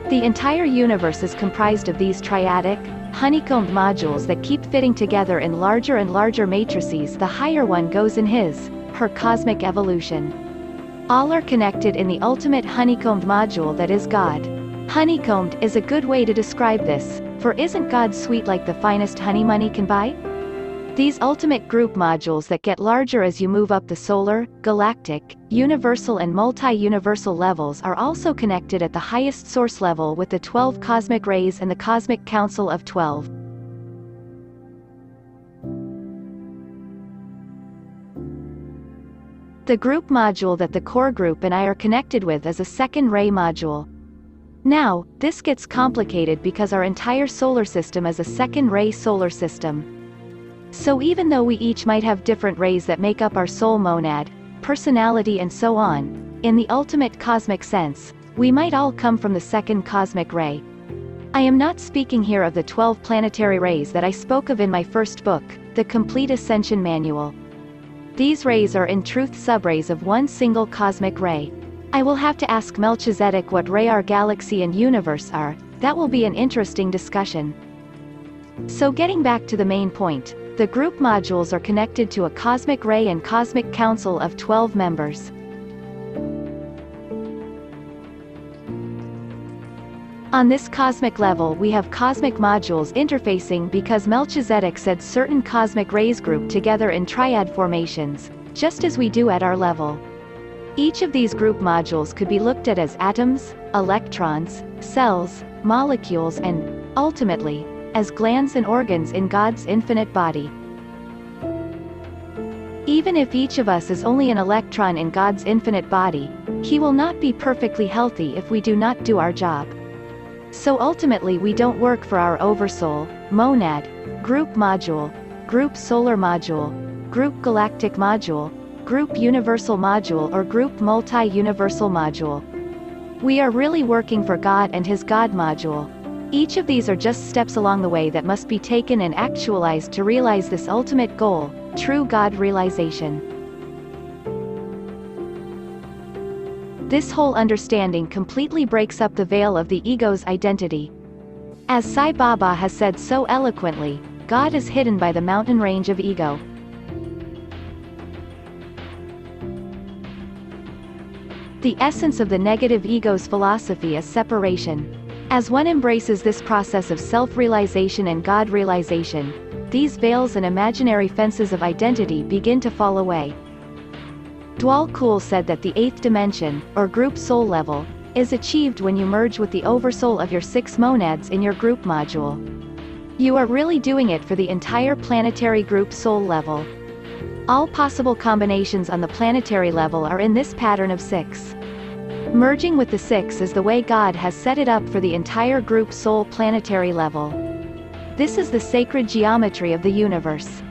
The entire universe is comprised of these triadic, honeycombed modules that keep fitting together in larger and larger matrices. The higher one goes in his, her cosmic evolution. All are connected in the ultimate honeycombed module that is God. Honeycombed is a good way to describe this, for isn't God sweet like the finest honey money can buy? These ultimate group modules that get larger as you move up the solar, galactic, universal and multi-universal levels are also connected at the highest source level with the 12 cosmic rays and the cosmic council of 12. The group module that the core group and I are connected with is a second ray module. Now, this gets complicated because our entire solar system is a second ray solar system. So even though we each might have different rays that make up our soul monad, personality and so on, in the ultimate cosmic sense, we might all come from the second cosmic ray. I am not speaking here of the 12 planetary rays that I spoke of in my first book, The Complete Ascension Manual. These rays are in truth subrays of one single cosmic ray. I will have to ask Melchizedek what ray our galaxy and universe are. That will be an interesting discussion. So getting back to the main point, the group modules are connected to a cosmic ray and cosmic council of 12 members. On this cosmic level we have cosmic modules interfacing because Melchizedek said certain cosmic rays group together in triad formations, just as we do at our level. Each of these group modules could be looked at as atoms, electrons, cells, molecules and, ultimately, as glands and organs in God's infinite body. Even if each of us is only an electron in God's infinite body, He will not be perfectly healthy if we do not do our job. So ultimately we don't work for our oversoul, monad, group module, group solar module, group galactic module, group universal module or group multi-universal module. We are really working for God and His God module. Each of these are just steps along the way that must be taken and actualized to realize this ultimate goal, true God realization. This whole understanding completely breaks up the veil of the ego's identity. As Sai Baba has said so eloquently, God is hidden by the mountain range of ego. The essence of the negative ego's philosophy is separation. As one embraces this process of self-realization and God realization, these veils and imaginary fences of identity begin to fall away. Dwal Kul said that the 8th dimension, or group soul level, is achieved when you merge with the oversoul of your 6 monads in your group module. You are really doing it for the entire planetary group soul level. All possible combinations on the planetary level are in this pattern of 6. Merging with the 6 is the way God has set it up for the entire group soul planetary level. This is the sacred geometry of the universe.